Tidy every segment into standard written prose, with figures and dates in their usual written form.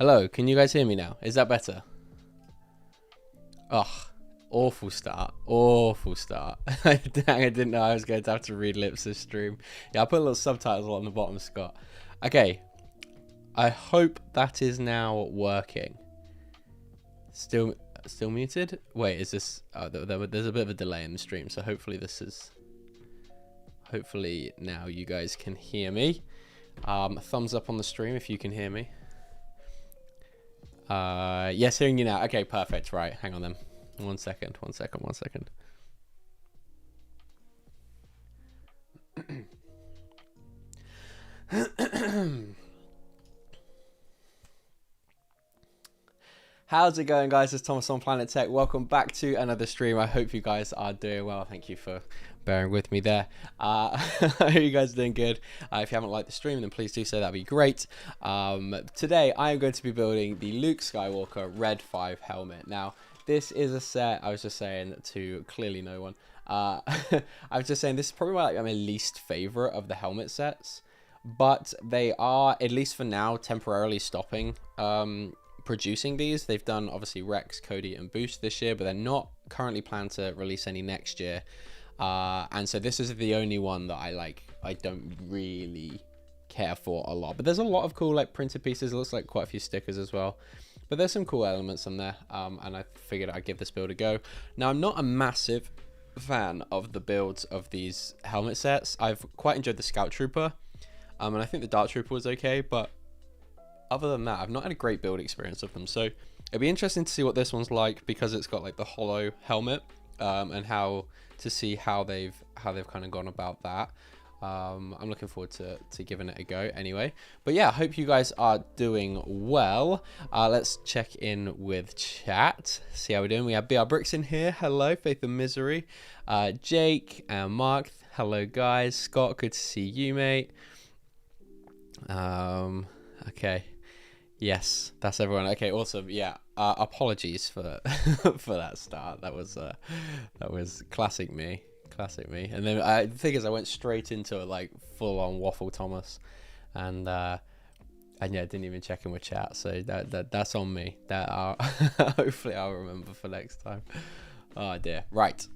Hello, can you guys hear me now? Is that better? Ugh, awful start. Awful start. Dang, I didn't know I was going to have to read lips this stream. Yeah, I put a little subtitles on the bottom, Scott. Okay, I hope that is now working. Still muted? Wait, is this... Oh, there's a bit of a delay in the stream, so hopefully this is... Hopefully now you guys can hear me. Thumbs up on the stream if you can hear me. Yes, hearing you now. Okay, perfect. Right, hang on then. One second. How's it going, guys? It's Thomas on Planet Tech. Welcome back to another stream. I hope you guys are doing well. Thank you for bearing with me there. I hope you guys are doing good. If you haven't liked the stream, then please do so. That'd be great. Today, I am going to be building the Luke Skywalker Red 5 helmet. Now, this is a set, I was just saying to clearly no one. I was just saying this is probably my least favorite of the helmet sets. But they are, at least for now, temporarily stopping producing these. They've done obviously Rex, Cody, and Boost this year, but they're not currently planned to release any next year. And so this is the only one that I don't really care for a lot. But there's a lot of cool printed pieces. It looks like quite a few stickers as well. But there's some cool elements in there. And I figured I'd give this build a go. Now, I'm not a massive fan of the builds of these helmet sets. I've quite enjoyed the Scout Trooper. And I think the Dark Trooper was okay, but other than that, I've not had a great build experience of them. So it'd be interesting to see what this one's like, because it's got the hollow helmet, and how they've kind of gone about that. I'm looking forward to giving it a go anyway. But yeah, I hope you guys are doing well. Let's check in with chat, see how we're doing. We have BR Bricks in here. Hello, Faith and Misery. Jake and Mark. Hello, guys. Scott, good to see you, mate. Okay, yes, that's everyone. Okay, awesome. Yeah, apologies for for that start. That was classic me. And then the thing is, I went straight into it full on waffle Thomas, and yeah, didn't even check in with chat. So that's on me. That hopefully I'll remember for next time. Oh dear. Right.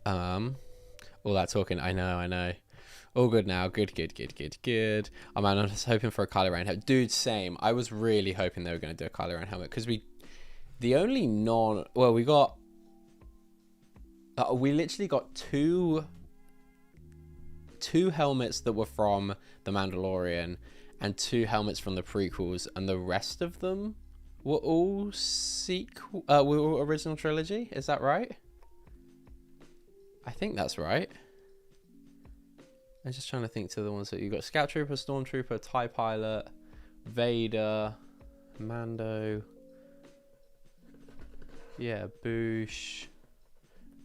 All that talking. I know. All good now. Good. Oh man, I was hoping for a Kylo Ren helmet. Dude, same. I was really hoping they were going to do a Kylo Ren helmet, because we literally got two helmets that were from The Mandalorian and two helmets from the prequels, and the rest of them were all were all original trilogy. Is that right? I think that's right. I'm just trying to think to the ones that you got. Scout Trooper, Stormtrooper, TIE Pilot, Vader, Mando. Yeah, Boosh.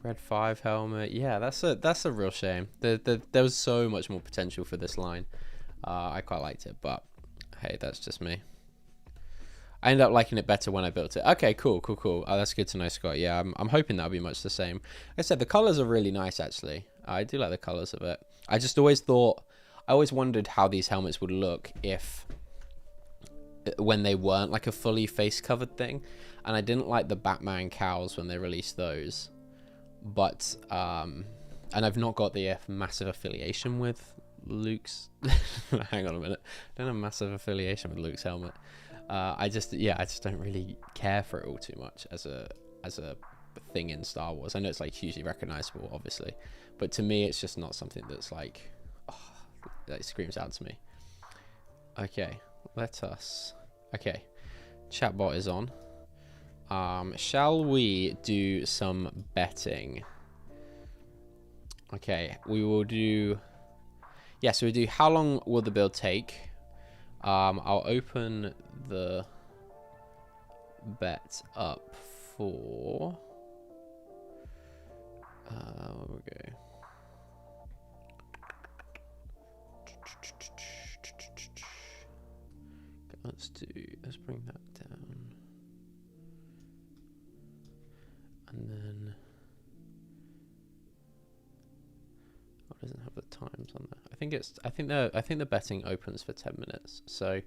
Red 5 helmet. Yeah, that's a real shame. There was so much more potential for this line. I quite liked it, but hey, that's just me. I ended up liking it better when I built it. Okay, cool. Oh, that's good to know, Scott. Yeah, I'm hoping that'll be much the same. Like I said, the colors are really nice, actually. I do like the colors of it. I always wondered how these helmets would look when they weren't a fully face covered thing. And I didn't like the Batman cows when they released those. But, and I've not got the massive affiliation with Luke's. Hang on a minute. I don't have a massive affiliation with Luke's helmet. I just don't really care for it all too much as a thing in Star Wars. I know it's hugely recognizable, obviously, but to me it's just not something that's that screams out to me. Okay, chatbot is on. Shall we do some betting? Okay, we will do, yes, we'll do how long will the build take. I'll open the bet up for where we go. Let's bring that down, and then it doesn't have the times on there. I think the betting opens for 10 minutes. So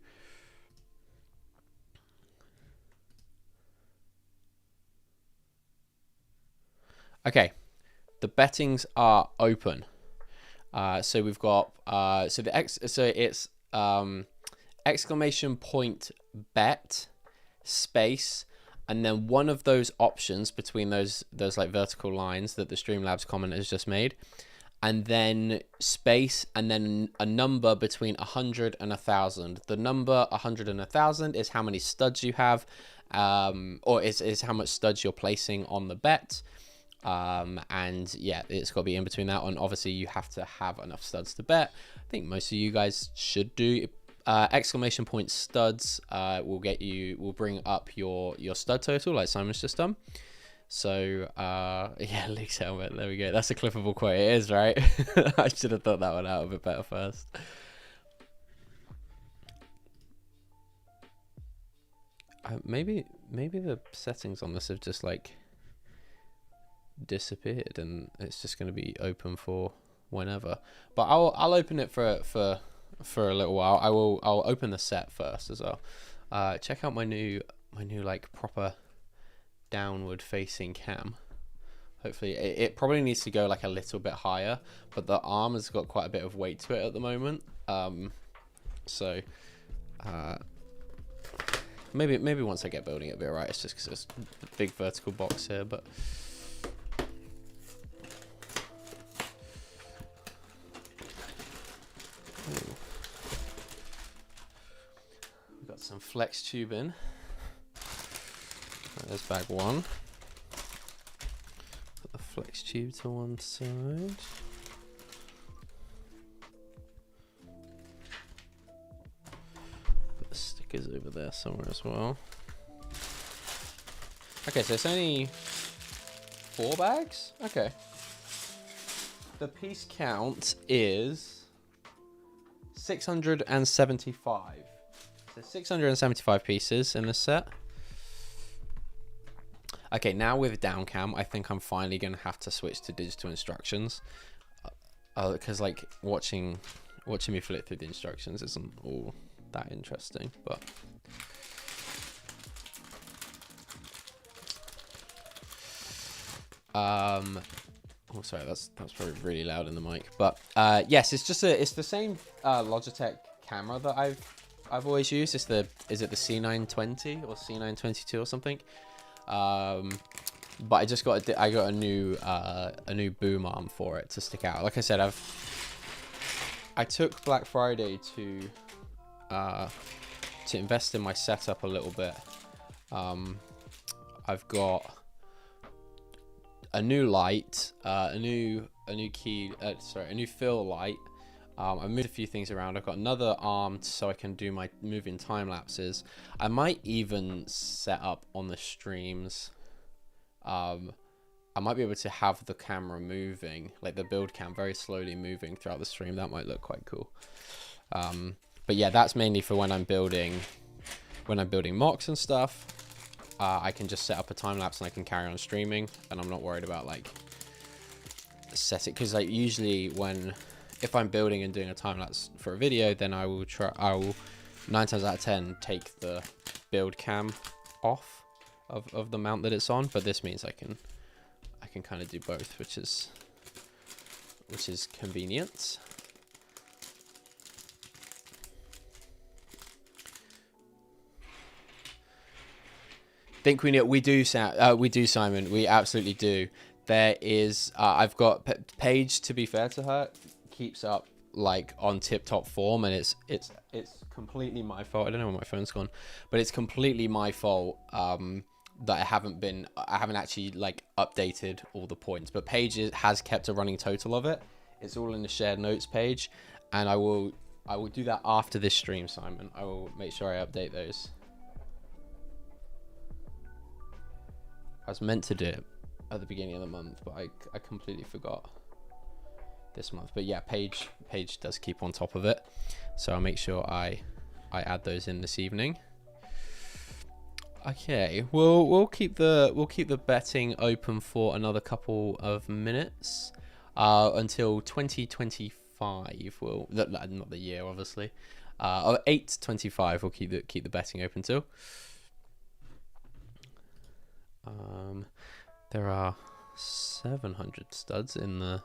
Okay, the bettings are open. So we've got it's exclamation point bet space, and then one of those options between those like vertical lines that the Streamlabs comment has just made, and then space, and then a number between 100 and 1,000. The number 100 and 1,000 is how many studs you have, or is how much studs you're placing on the bet. And yeah, it's got to be in between that one. Obviously you have to have enough studs to bet. I think most of you guys should do. Exclamation point studs will bring up your stud total, like Simon's just done. So yeah, Luke's helmet, there we go. That's a clippable quote. It is, right? I should have thought that one out a bit better first. Maybe the settings on this have just like disappeared, and it's just going to be open for whenever. But I'll open it for a little while. I'll open the set first as well. Check out my new like proper downward facing cam. Hopefully it probably needs to go like a little bit higher, but the arm has got quite a bit of weight to it at the moment. So maybe once I get building it'll be alright. It's just because it's a big vertical box here, but we've got some flex tube in. There's bag one. Put the flex tube to one side. Put the stickers over there somewhere as well. Okay, so it's only 4 bags? Okay. The piece count is 675. So 675 pieces in this set. Okay, now with down cam, I think I'm finally going to have to switch to digital instructions. Because like watching me flip through the instructions isn't all that interesting, but oh sorry, that's probably really loud in the mic. But yes, it's the same Logitech camera that I've always used. Is it the C920 or C922 or something? But I got a new boom arm for it to stick out. Like I said, I took Black Friday to invest in my setup a little bit. I've got a new light, a new fill light. I moved a few things around. I've got another arm so I can do my moving time lapses. I might even set up on the streams. I might be able to have the camera moving, like the build cam, very slowly moving throughout the stream. That might look quite cool. But yeah, that's mainly for when I'm building mocks and stuff. I can just set up a time lapse and I can carry on streaming, and I'm not worried about like setting, because like usually if I'm building and doing a time lapse for a video, then I will 9 times out of 10 take the build cam off of the mount that it's on. But this means I can kind of do both, which is convenient. Think we do, Simon. We absolutely do. There is I've got Paige, to be fair to her, keeps up like on tip-top form, and it's completely my fault. I don't know where my phone's gone, but it's completely my fault that I haven't actually like updated all the points. But Paige has kept a running total of it. It's all in the shared notes page, and I will do that after this stream, Simon. I will make sure I update those. I was meant to do it at the beginning of the month, but I completely forgot this month. But yeah, Paige does keep on top of it, so I'll make sure I add those in this evening. Okay, we'll keep the betting open for another couple of minutes until 2025. Well, not the year, obviously. 8/25. We'll keep the betting open till. There are 700 studs in the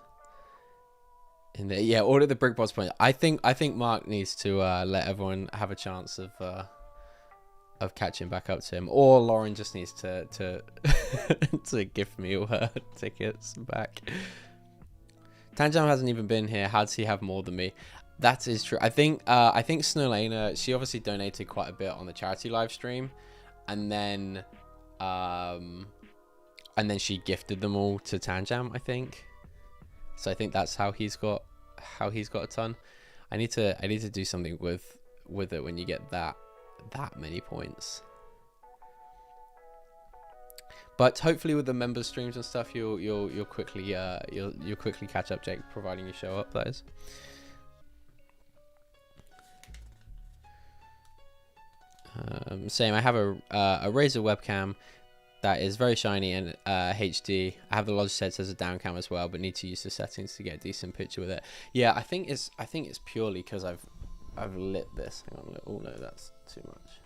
yeah, order the brick boss point. I think Mark needs to let everyone have a chance of catching back up to him, or Lauren just needs to to gift me all her tickets back. Tanjam hasn't even been here. How does he have more than me? That is true. I think Snowlana, she obviously donated quite a bit on the charity live stream, and then she gifted them all to Tanjam, I think. So I think that's how he's got a ton. I need to do something with it when you get that many points. But hopefully with the member streams and stuff, you'll quickly catch up, Jake, providing you show up. That is. Same. I have a Razer webcam that is very shiny and HD. I have the Logitech as a down cam as well, but need to use the settings to get a decent picture with it. Yeah, I think it's purely because I've lit this. Hang on. Oh no, that's too much.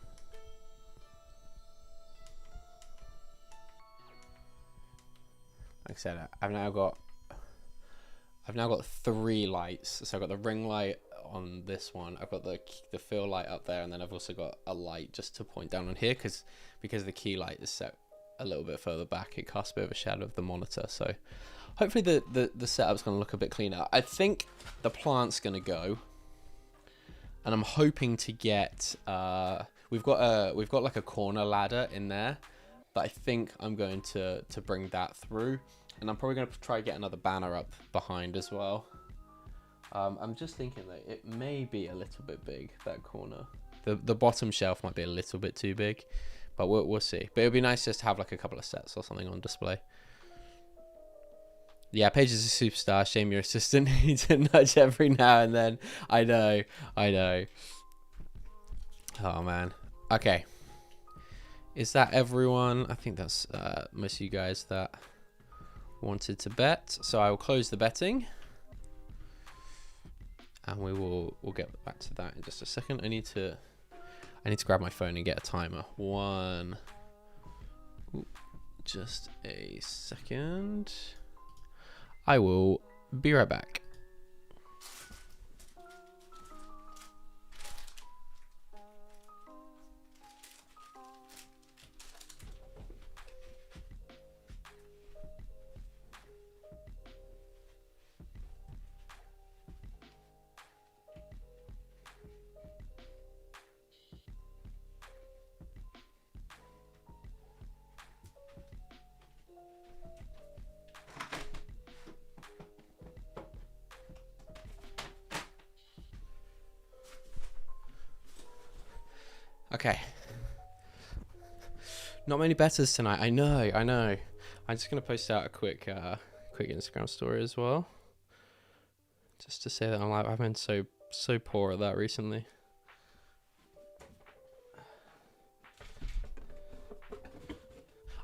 Like I said, I've now got 3 lights. So I've got the ring light on this one. I've got the fill light up there, and then I've also got a light just to point down on here because the key light is set a little bit further back. It casts a bit of a shadow of the monitor. So hopefully the setup's going to look a bit cleaner. I think the plant's going to go, and I'm hoping to get we've got like a corner ladder in there, but I think I'm going to bring that through, and I'm probably going to try to get another banner up behind as well. I'm just thinking that it may be a little bit big, that corner. The bottom shelf might be a little bit too big, but we'll see. But it would be nice just to have like a couple of sets or something on display. Yeah, Paige is a superstar. Shame your assistant needs to nudge every now and then. I know. Oh man. Okay. Is that everyone? I think that's most of you guys that wanted to bet. So I will close the betting, and we'll get back to that in just a second. I need to grab my phone and get a timer. Just a second. I will be right back. Okay. Not many betters tonight. I know. I'm just gonna post out a quick Instagram story as well, just to say that I've been so poor at that recently.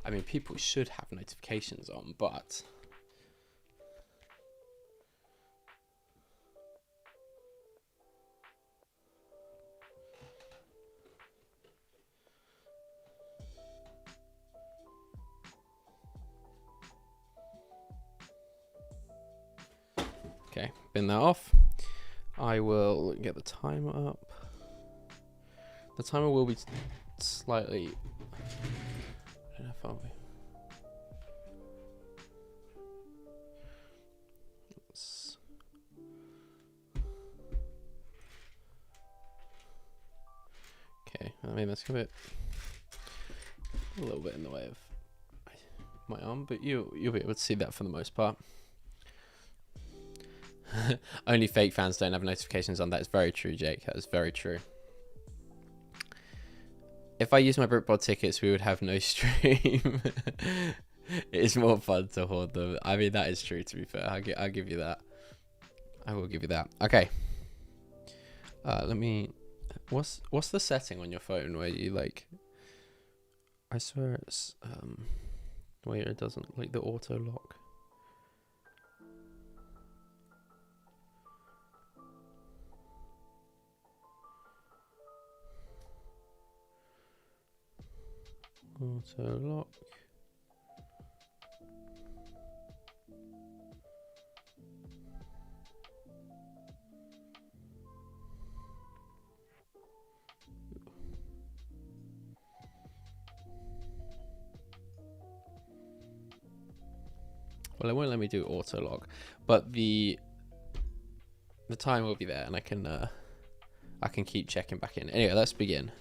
I mean, people should have notifications on, but okay, bin that off. I will get the timer up. The timer will be slightly, I don't know if I'll be. Okay, I mean that's a little bit in the way of my arm, but you'll be able to see that for the most part. Only fake fans don't have notifications on. That is very true, Jake. That is very true. If I use my BritBod tickets, we would have no stream. It is more fun to hoard them. I mean, that is true, to be fair. I'll give you that. I will give you that. Okay. Let me... What's the setting on your phone where you, like... I swear it's... where it doesn't... Like, the auto lock. Auto lock. Well, it won't let me do auto log, but the time will be there, and I can keep checking back in. Anyway, let's begin.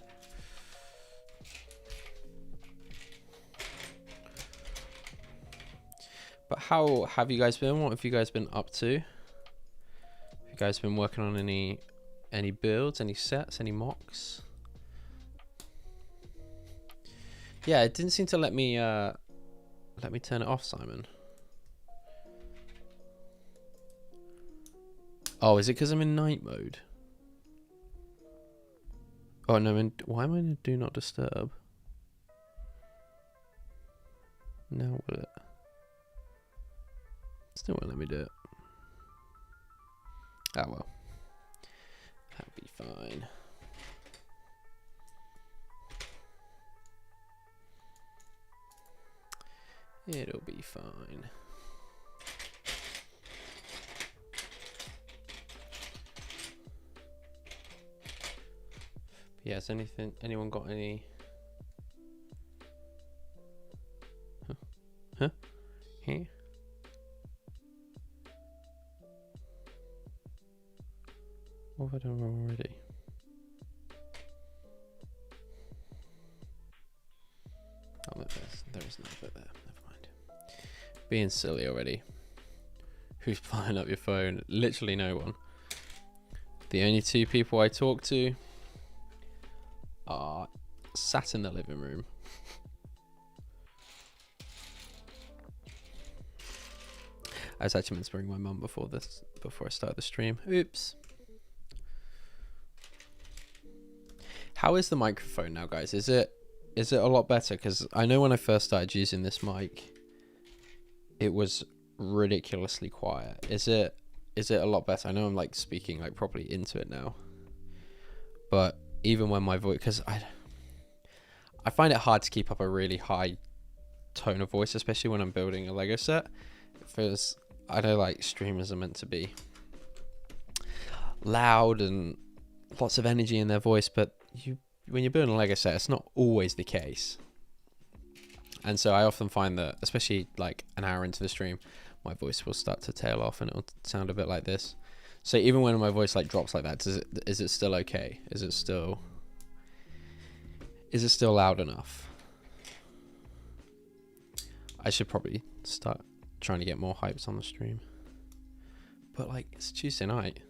But how have you guys been? What have you guys been up to? Have you guys been working on any builds, any sets, any mocks? Yeah, it didn't seem to let me turn it off, Simon. Oh, is it because I'm in night mode? Oh no, why am I in do not disturb? Now will it? Still won't let me do it. Oh well. That'll be fine. It'll be fine. Yeah, has anyone got any? Huh? Here? What have I done wrong already? Oh, look, there is no bit there. Never mind. Being silly already. Who's flying up your phone? Literally no one. The only two people I talk to are sat in the living room. I was actually meant to bring my mum before I started the stream. Oops. How is the microphone now, guys? Is it a lot better? Because I know when I first started using this mic, it was ridiculously quiet. Is it a lot better? I know I'm like speaking like properly into it now, but even when my voice, because I find it hard to keep up a really high tone of voice, especially when I'm building a Lego set. Because I know like streamers are meant to be loud and lots of energy in their voice, but when you're building a Lego set, it's not always the case. And so I often find that, especially like an hour into the stream, my voice will start to tail off and it'll sound a bit like this. So even when my voice like drops like that, is it still okay? Is it still loud enough? I should probably start trying to get more hypes on the stream. But like, it's Tuesday night.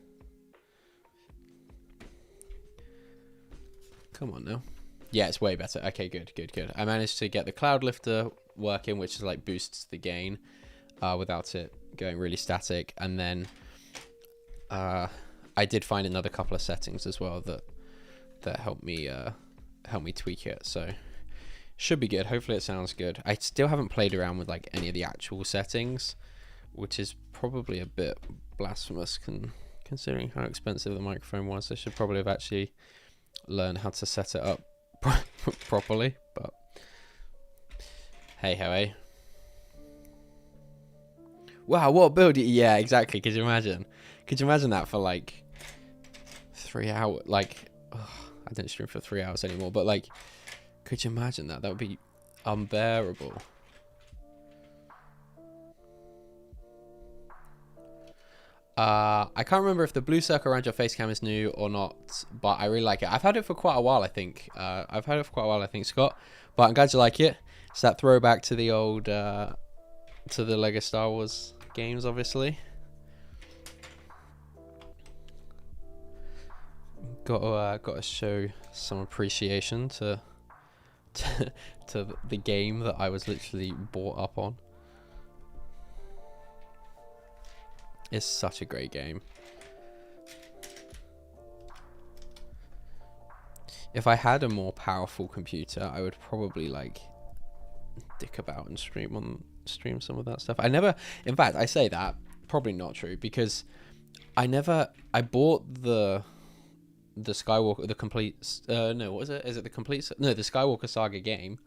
Come on now. Yeah, it's way better. Okay, good. I managed to get the cloud lifter working, which is like boosts the gain without it going really static. And then I did find another couple of settings as well that helped me tweak it. So should be good. Hopefully it sounds good. I still haven't played around with like any of the actual settings, which is probably a bit blasphemous considering how expensive the microphone was. I should probably have actually learned how to set it up properly, but hey ho, eh? Wow, what a build! Yeah, exactly. Could you imagine that for like 3 hours? Like, I don't stream for 3 hours anymore, but like, could you imagine that? That would be unbearable. I can't remember if the blue circle around your face cam is new or not, but I really like it. I've had it for quite a while, I think. Scott. But I'm glad you like it. It's that throwback to the old, to the Lego Star Wars games, obviously. Got to show some appreciation to the game that I was literally brought up on. It's such a great game. If I had a more powerful computer, I would probably like dick about and stream some of that stuff. In fact, I say that, probably not true, because I bought the Skywalker, the complete, no, what is it? Is it the complete, no, the Skywalker Saga game.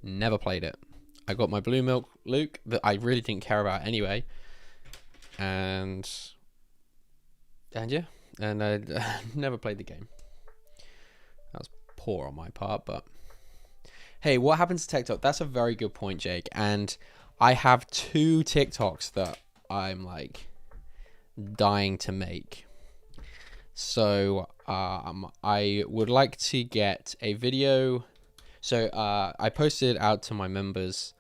Never played it. I got my Blue Milk Luke that I really didn't care about anyway. And I never played the game. That was poor on my part, but hey, what happens to TikTok? That's a very good point, Jake. And I have 2 TikToks that I'm like dying to make. So I would like to get a video. So I posted out to my members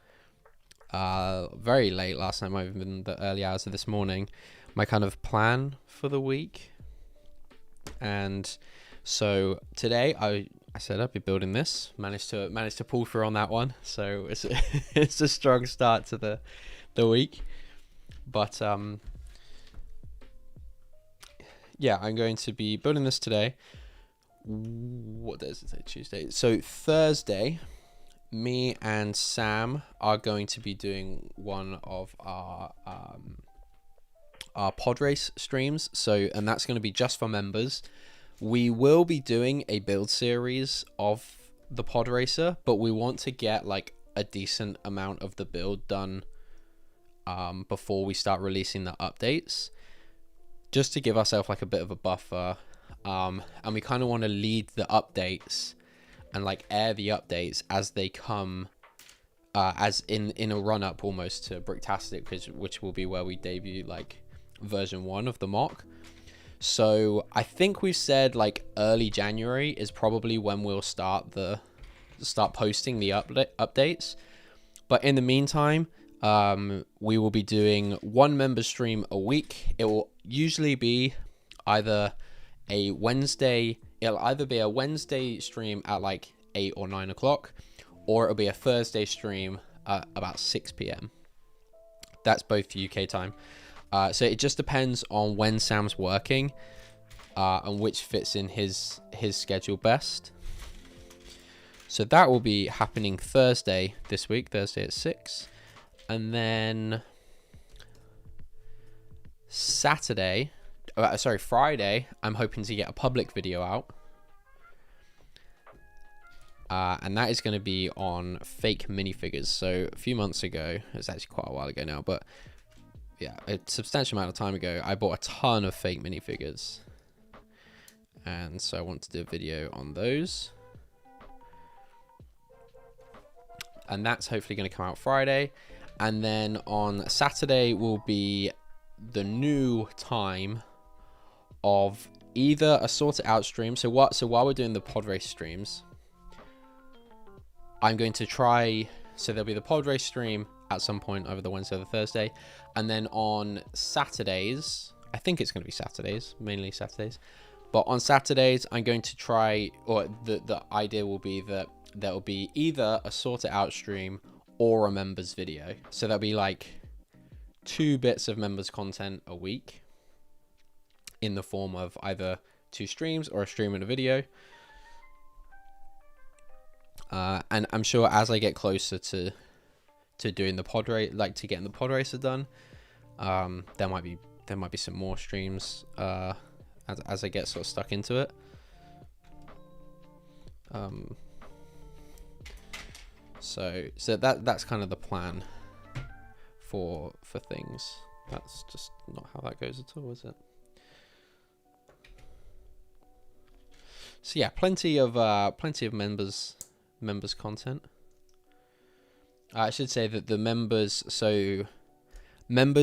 very late last night, might have been the early hours of this morning, my kind of plan for the week. And so today I said I'd be building this, managed to pull through on that one. So it's it's a strong start to the week. But yeah, I'm going to be building this today. What day is it? Tuesday. So Thursday, me and Sam are going to be doing one of our pod race streams. So, and that's going to be just for members. We will be doing a build series of the pod racer, but we want to get like a decent amount of the build done before we start releasing the updates, just to give ourselves like a bit of a buffer. And we kind of want to lead the updates and like air the updates as they come, as in a run up almost to Bricktastic, which will be where we debut like version 1 of the mock. So I think we've said like early January is probably when we'll start posting the updates. But in the meantime, we will be doing 1 member stream a week. It will usually be either a Wednesday. It'll either be a Wednesday stream at like 8 or 9 o'clock, or it'll be a Thursday stream at about 6 p.m. That's both UK time. So it just depends on when Sam's working and which fits in his schedule best. So that will be happening Thursday this week, Thursday at 6. And then Friday, I'm hoping to get a public video out. And that is going to be on fake minifigures. So a few months ago, it's actually quite a while ago now, but yeah, a substantial amount of time ago, I bought a ton of fake minifigures. And so I want to do a video on those. And that's hopefully going to come out Friday. And then on Saturday will be the new time of either a sorted out stream. So while we're doing the pod race streams, I'm going to try. So there'll be the pod race stream at some point over the Wednesday or the Thursday, and then on Saturdays, I think it's going to be Saturdays, mainly Saturdays. But on Saturdays, I'm going to try, or the idea will be that there will be either a sorted out stream or a members video. So there'll be like 2 bits of members content a week in the form of either 2 streams or a stream and a video. And I'm sure as I get closer to doing the pod race, like to getting the pod racer done, there might be some more streams as I get sort of stuck into it. So that's kind of the plan for things. That's just not how that goes at all, is it? So yeah, plenty of members content. I should say that the members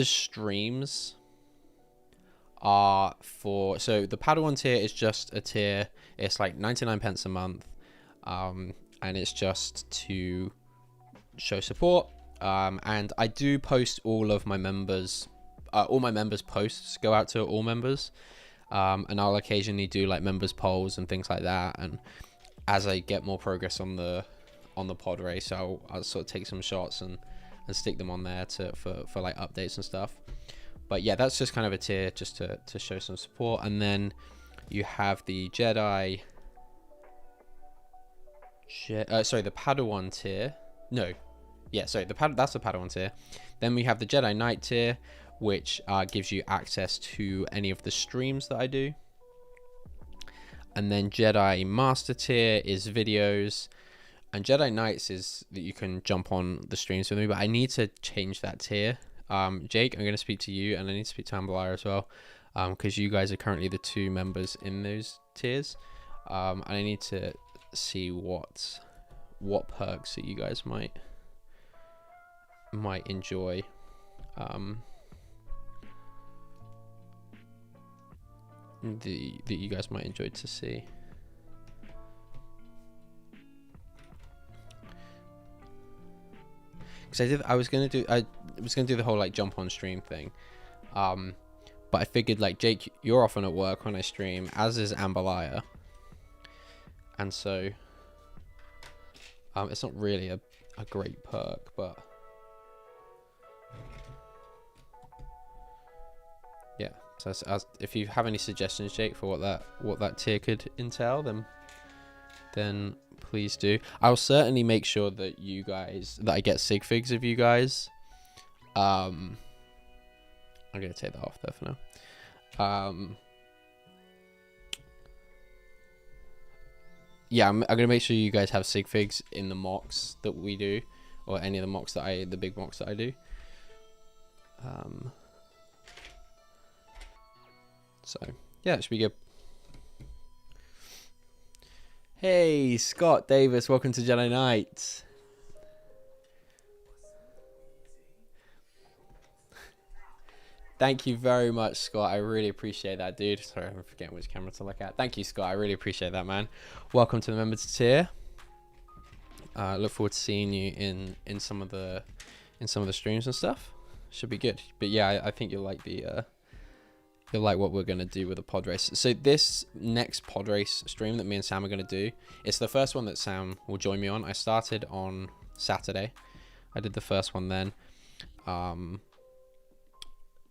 streams are for, so the Padawan tier is just a tier. It's like 99 pence a month, and it's just to show support. And I do post all my members posts go out to all members, and I'll occasionally do like members polls and things like that. And as I get more progress on the pod race, I'll sort of take some shots and stick them on there for like updates and stuff. But yeah, that's just kind of a tier just to show some support. And then you have the the Padawan tier. That's the Padawan tier. Then we have the Jedi Knight tier, which gives you access to any of the streams that I do. And then Jedi Master tier is videos, and Jedi Knights is that you can jump on the streams with me, but I need to change that tier. Jake, I'm going to speak to you, and I need to speak to Ambalaya as well, because you guys are currently the 2 members in those tiers, and I need to see what perks that you guys might might enjoy. That you guys might enjoy to see. Because I was gonna do the whole like jump on stream thing, but I figured like Jake, you're often at work when I stream, as is Ambalaya, and so it's not really a great perk, but yeah. So if you have any suggestions, Jake, for what that tier could entail, then please do. I'll certainly make sure that I get sig figs of you guys. I'm gonna take that off there for now. Yeah, I'm gonna make sure you guys have sig figs in the mocks that we do, or any of the mocks the big mocks that I do. So yeah, it should be good. Hey, Scott Davis, welcome to Jedi Knight. Thank you very much, Scott. I really appreciate that, dude. Sorry, I'm forgetting which camera to look at. Thank you, Scott. I really appreciate that, man. Welcome to the members tier. Look forward to seeing you in some of the streams and stuff. Should be good. But yeah, I think you'll like you'll like what we're gonna do with the pod race. So this next pod race stream that me and Sam are gonna do, it's the first one that Sam will join me on. I started on Saturday. I did the first one then.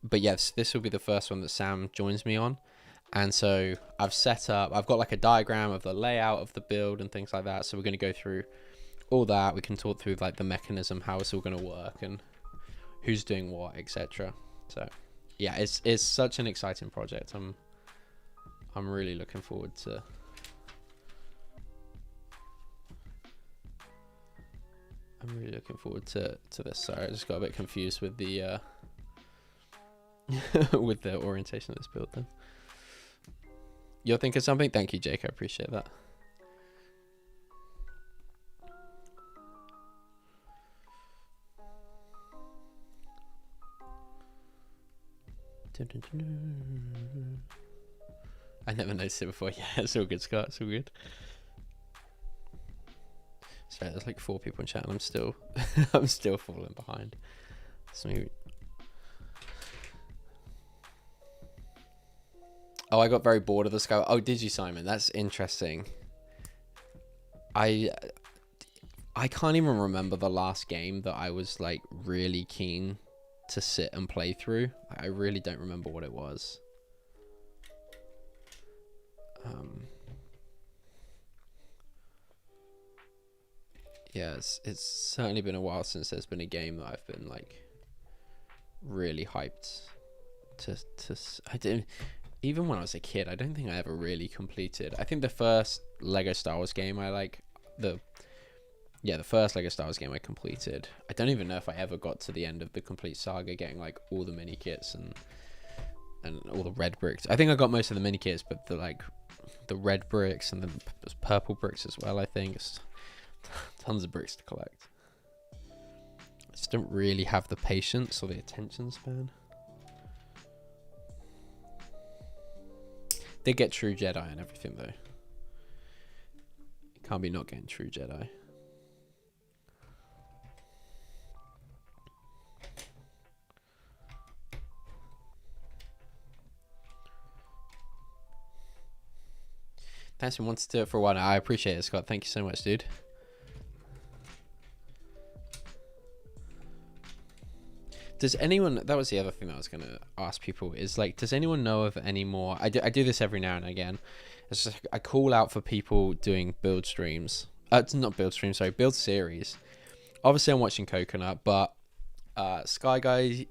But yes, this will be the first one that Sam joins me on. And so I've got like a diagram of the layout of the build and things like that. So we're gonna go through all that. We can talk through like the mechanism, how it's all gonna work, and who's doing what, etc. So yeah, it's such an exciting project. I'm really looking forward to this. Sorry, I just got a bit confused with the with the orientation of this build then. You're thinking something? Thank you, Jake. I appreciate that. I never noticed it before. Yeah, it's all good, Scott. It's all good. Sorry, there's like 4 people in chat, and I'm still falling behind. So maybe. Oh, I got very bored of the sky. Oh, did you, Simon? That's interesting. I can't even remember the last game that I was like really keen to sit and play through. I really don't remember what it was. Yeah, it's certainly been a while since there's been a game that I've been like really hyped to I didn't, even when I was a kid, I don't think I ever really completed. I think the first Lego Star Wars game the first Lego Star Wars game I completed. I don't even know if I ever got to the end of the complete saga, getting like all the mini kits and all the red bricks. I think I got most of the mini kits, but the red bricks and the purple bricks as well. I think it's tons of bricks to collect. I just don't really have the patience or the attention span. They get True Jedi and everything though. You can't be not getting True Jedi. Thanks for wanting to do it for a while now. I appreciate it, Scott. Thank you so much, dude. Does anyone, that was the other thing that I was going to ask people, is like, does anyone know of any more? I do this every now and again. It's just, I call out for people doing build streams. Not build streams, sorry, build series. Obviously, I'm watching Coconut, but Sky Guy's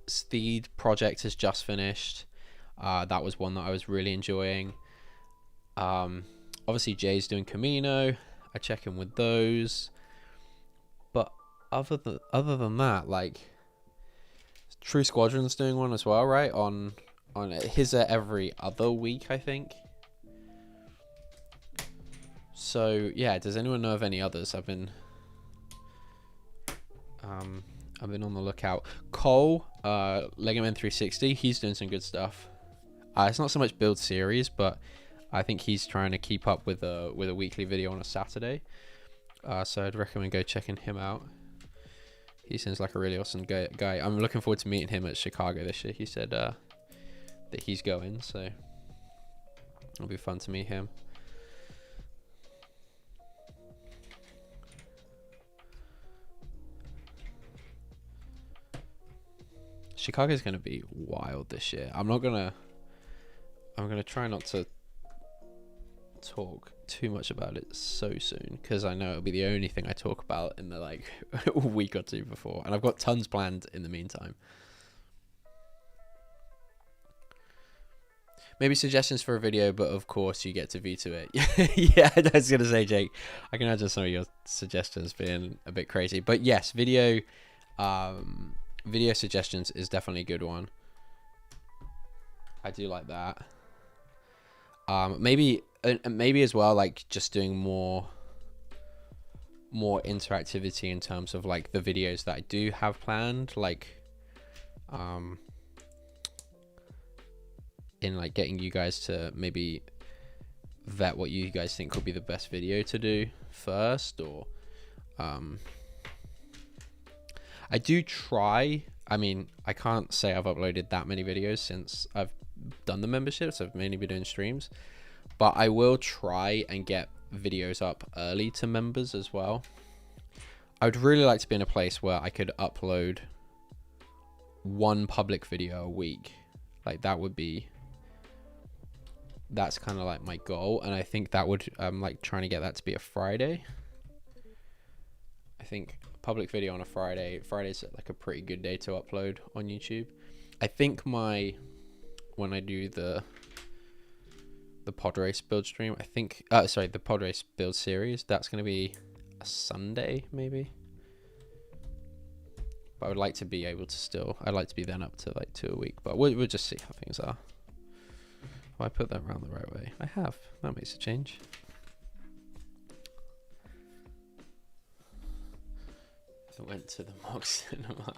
Steed project has just finished. That was one that I was really enjoying. Obviously, Jay's doing Camino. I check in with those. But other than that, like, True Squadron's doing one as well, right? On his every other week, I think. So yeah, does anyone know of any others? I've been I've been on the lookout. Cole, Lego Man 360, he's doing some good stuff. It's not so much build series, but I think he's trying to keep up with a weekly video on a Saturday. So I'd recommend go checking him out. He seems like a really awesome guy. I'm looking forward to meeting him at Chicago this year. He said that he's going, so it'll be fun to meet him. Chicago's gonna be wild this year. I'm gonna try not to talk too much about it so soon, because I know it'll be the only thing I talk about in the like week or two before, and I've got tons planned in the meantime. Maybe suggestions for a video, but of course you get to veto it. Yeah, I was gonna say, Jake, I can imagine some of your suggestions being a bit crazy, but yes, video suggestions is definitely a good one. I do like that. Maybe as well, like just doing more interactivity in terms of like the videos that I do have planned, like in like getting you guys to maybe vet what you guys think would be the best video to do first, or I do try. I mean, I can't say I've uploaded that many videos since I've done the memberships. I've mainly been doing streams, but I will try and get videos up early to members as well. I would really like to be in a place where I could upload one public video a week. Like that's kind of like my goal, and I think that would like trying to get that to be a Friday. I think public video on a Friday's like a pretty good day to upload on YouTube. I think when I do the pod race build stream, I think the pod race build series, that's going to be a Sunday maybe, but I would like to be able to I'd like to be then up to like 2 a week, but we'll just see how things are. Oh, I put that around the right way. I have. That makes a change. I went to the mock cinema.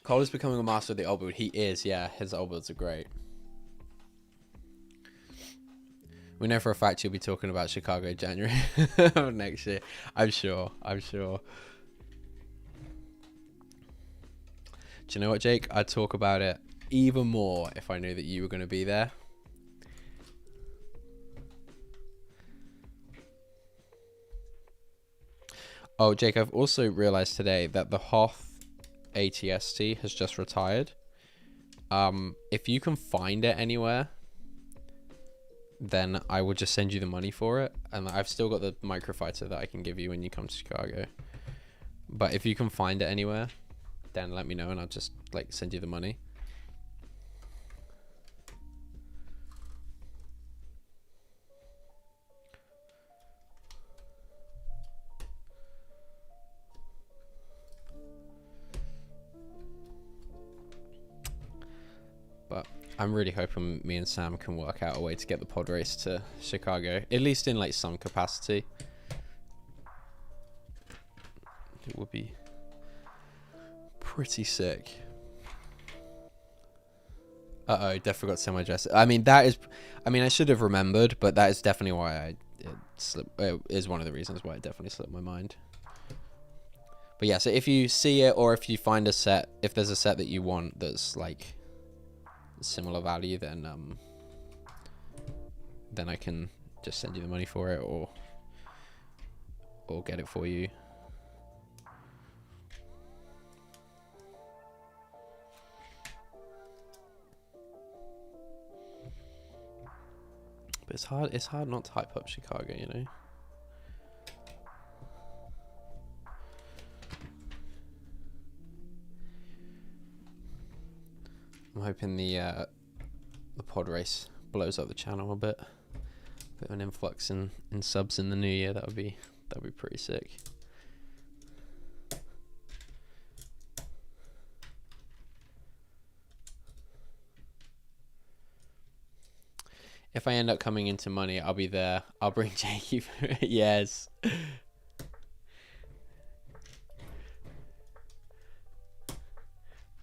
Cole is becoming a master of the old build. He is, yeah. His old builds are great. We know for a fact you'll be talking about Chicago January of next year. I'm sure. Do you know what, Jake? I'd talk about it even more if I knew that you were going to be there. Oh, Jake, I've also realized today that the Hoth ATST has just retired. If you can find it anywhere, then I will just send you the money for it. And I've still got the microfighter that I can give you when you come to Chicago. But if you can find it anywhere, then let me know and I'll just like send you the money. But I'm really hoping me and Sam can work out a way to get the pod race to Chicago, at least in like some capacity. It would be pretty sick. Uh-oh, definitely forgot to send my address. I mean, I should have remembered, but that is definitely why it is one of the reasons why it definitely slipped my mind. But yeah, so if you see it, or if you find a set, if there's a set that you want that's like similar value, then I can just send you the money for it, or get it for you. But it's hard not to hype up Chicago, you know. I'm hoping the pod race blows up the channel a bit. Bit of an influx in subs in the new year. That'd be pretty sick. If I end up coming into money, I'll be there. I'll bring Jakey. Yes.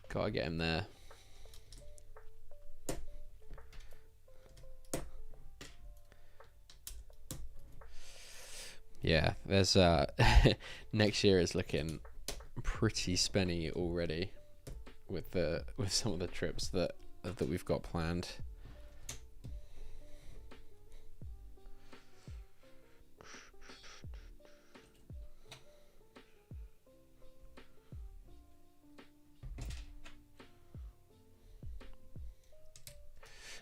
Gotta get him there. Yeah, there's next year is looking pretty spenny already with some of the trips that we've got planned.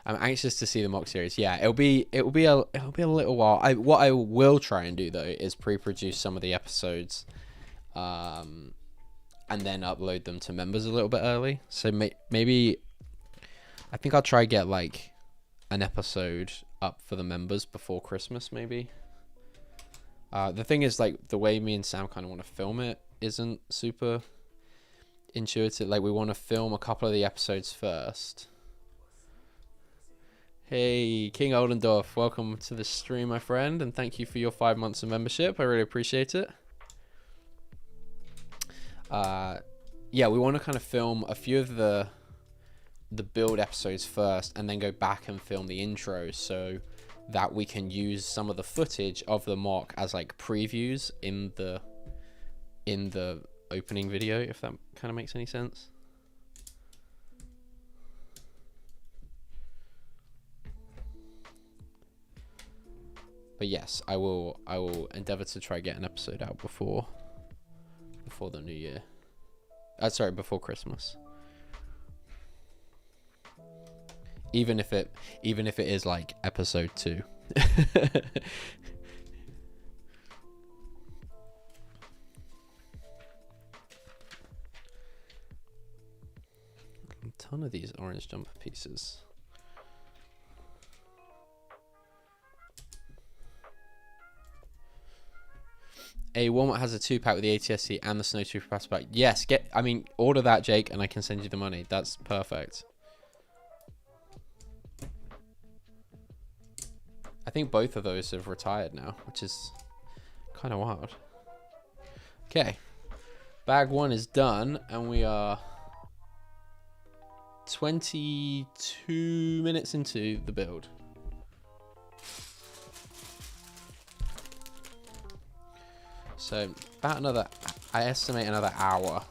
I'm anxious to see the mock series. Yeah, it'll be a little while. What I will try and do though is pre-produce some of the episodes, and then upload them to members a little bit early. So maybe I think I'll try get like an episode up for the members before Christmas. Maybe. The thing is, like, the way me and Sam kind of want to film it isn't super intuitive. Like, we want to film a couple of the episodes first. Hey, King Oldendorf, welcome to the stream, my friend, and thank you for your 5 months of membership. I really appreciate it. Yeah, we want to kind of film a few of the build episodes first, and then go back and film the intros so that we can use some of the footage of the mock as like previews in the opening video, if that kind of makes any sense. But yes, I will endeavor to try get an episode out before the new year. Sorry, before Christmas. Even if it is like episode 2. A ton of these orange jumper pieces. A Walmart has a 2-pack with the ATSC and the Snow Trooper Pass pack. Yes, order that, Jake, and I can send you the money. That's perfect. I think both of those have retired now, which is kind of wild. Okay. Bag 1 is done, and we are 22 minutes into the build. So about I estimate another hour.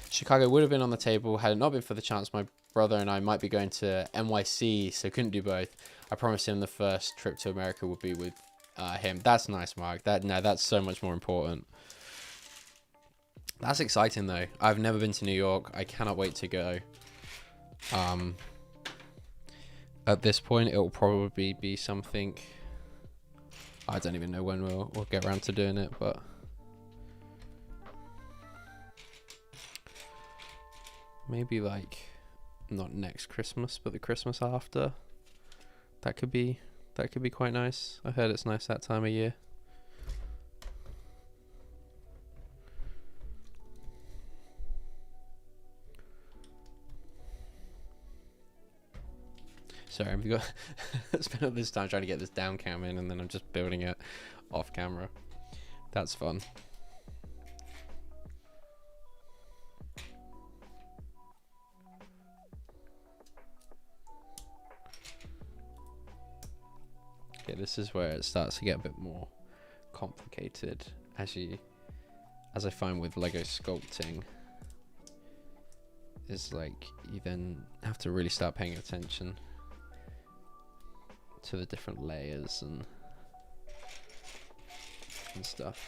Chicago would have been on the table had it not been for the chance my brother and I might be going to NYC, so couldn't do both. I promised him the first trip to America would be with him. That's nice, Mark. That's so much more important. That's exciting though. I've never been to New York. I cannot wait to go. At this point, it will probably be something. I don't even know when we'll get around to doing it, but maybe like not next Christmas, but the Christmas after. That could be quite nice. I heard it's nice that time of year. Sorry, I've got spent all this time trying to get this down cam in, and then I'm just building it off camera. That's fun. Okay, this is where it starts to get a bit more complicated, as I find with Lego sculpting. Is like you then have to really start paying attention to the different layers and stuff.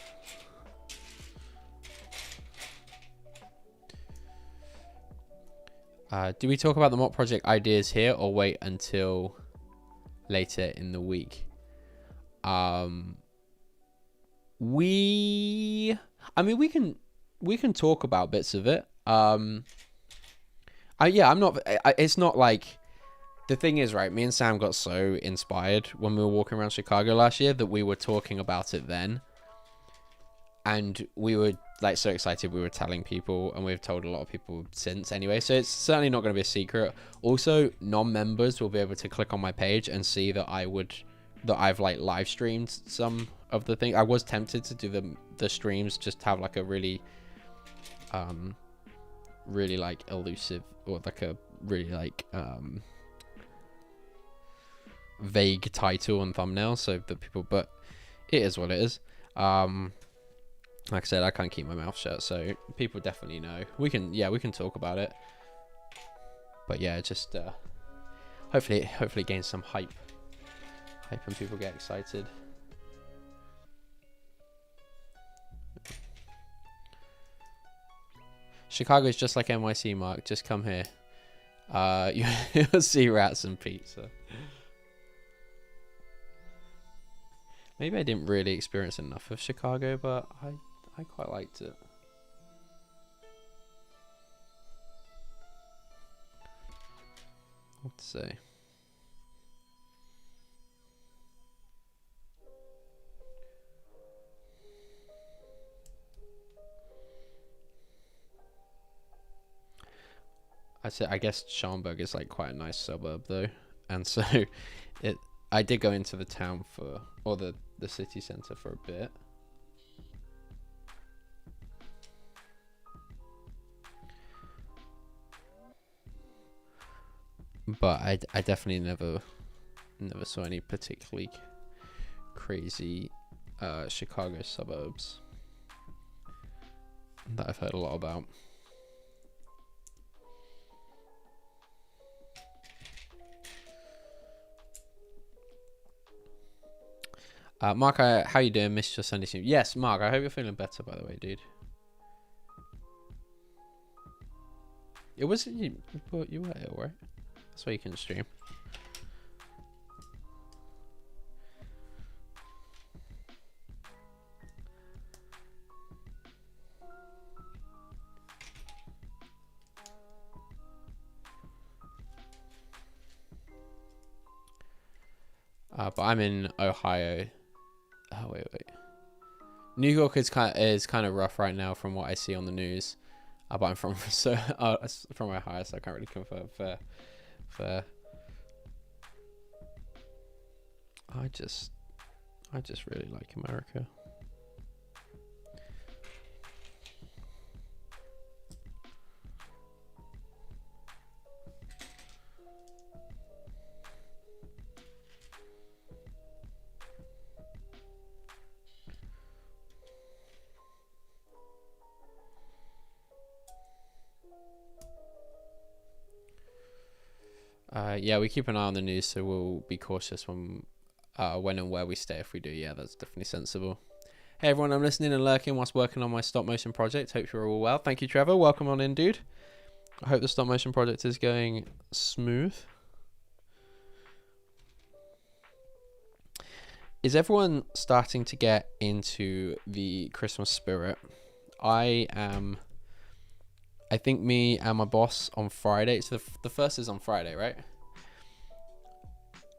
Do we talk about the mock project ideas here or wait until later in the week? We can talk about bits of it. Yeah, I'm not. It's not like The thing is, right, me and Sam got so inspired when we were walking around Chicago last year that we were talking about it then. And we were like so excited, we were telling people, and we've told a lot of people since anyway. So it's certainly not going to be a secret. Also, non-members will be able to click on my page and see that I've like live streamed some of the things. I was tempted to do the streams, just have like a really like elusive, or like a really like vague title and thumbnail, so that people, but it is what it is. Like I said, I can't keep my mouth shut, so people definitely know. We can talk about it. But yeah, just hopefully gain some hype and people get excited. Chicago's just like NYC, Mark. Just come here. You'll see rats and pizza. Maybe I didn't really experience enough of Chicago, but I quite liked it. Let's see. I guess Schaumburg is like quite a nice suburb though, and so I did go into the town or the city center for a bit. But I definitely never saw any particularly crazy Chicago suburbs that I've heard a lot about. Mark, how you doing? Missed your Sunday stream. Yes, Mark, I hope you're feeling better, by the way, dude. It wasn't you were ill, right? That's why you can stream. But I'm in Ohio. Oh wait. New York is kind of rough right now from what I see on the news. But I'm from from Ohio, so I can't really confirm for. I just really like America. Yeah, we keep an eye on the news, so we'll be cautious when and where we stay if we do. Yeah, that's definitely sensible. Hey everyone, I'm listening and lurking whilst working on my stop motion project. Hope you're all well. Thank you, Trevor. Welcome on in, dude. I hope the stop motion project is going smooth. Is everyone starting to get into the Christmas spirit? I am. I think me and my boss on Friday. So the first is on Friday, right?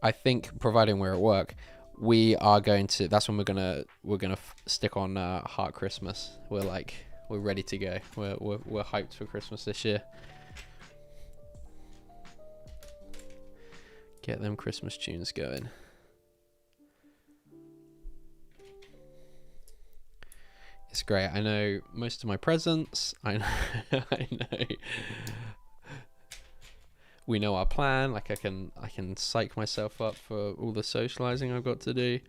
I think, providing we're at work, we are going to. That's when we're gonna stick on Heart Christmas. We're ready to go. We're hyped for Christmas this year. Get them Christmas tunes going. It's great. I know most of my presents. I know. We know our plan. Like I can psych myself up for all the socializing I've got to do,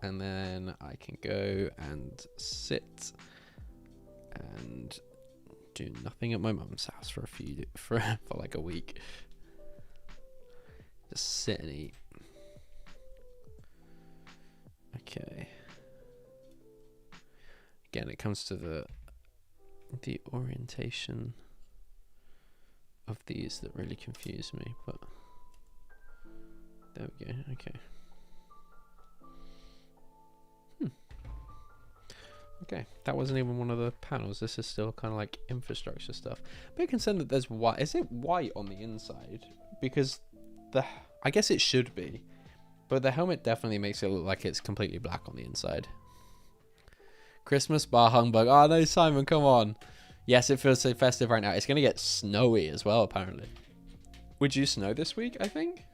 and then I can go and sit and do nothing at my mum's house for like a week. Just sit and eat. Okay. Again, it comes to the orientation of these that really confuse me, but there we go. Okay. Okay, that wasn't even one of the panels. This is still kind of like infrastructure stuff. Bit concerned that there's white. Is it white on the inside? Because I guess it should be, but the helmet definitely makes it look like it's completely black on the inside. Christmas bar humbug. Oh no, Simon, come on. Yes, it feels so festive right now. It's gonna get snowy as well, apparently. Would you snow this week? I think,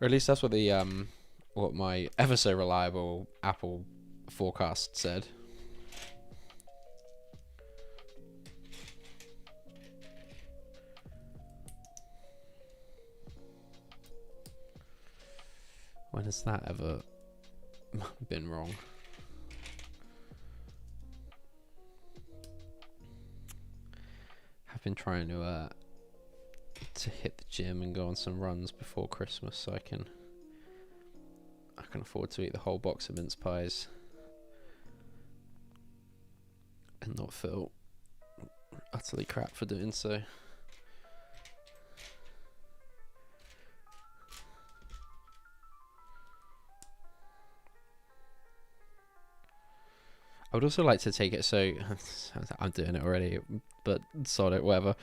or at least that's what the what my ever so reliable Apple forecast said. When has that ever been wrong? I've been trying to hit the gym and go on some runs before Christmas, so I can afford to eat the whole box of mince pies and not feel utterly crap for doing so. I would also like to take it, so I'm doing it already, but sod it, whatever.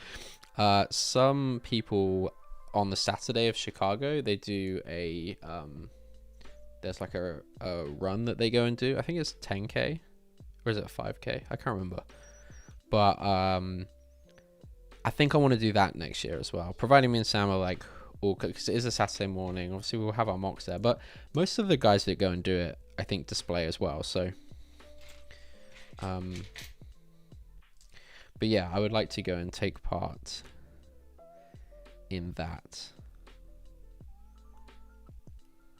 Some people on the Saturday of Chicago, they do a there's like a run that they go and do. I think it's 10k, or is it 5k? I can't remember. But I think I want to do that next year as well, providing me and Sam are like all, because it is a Saturday morning. Obviously we'll have our mocks there, but most of the guys that go and do it, I think, display as well. So but yeah, I would like to go and take part in that.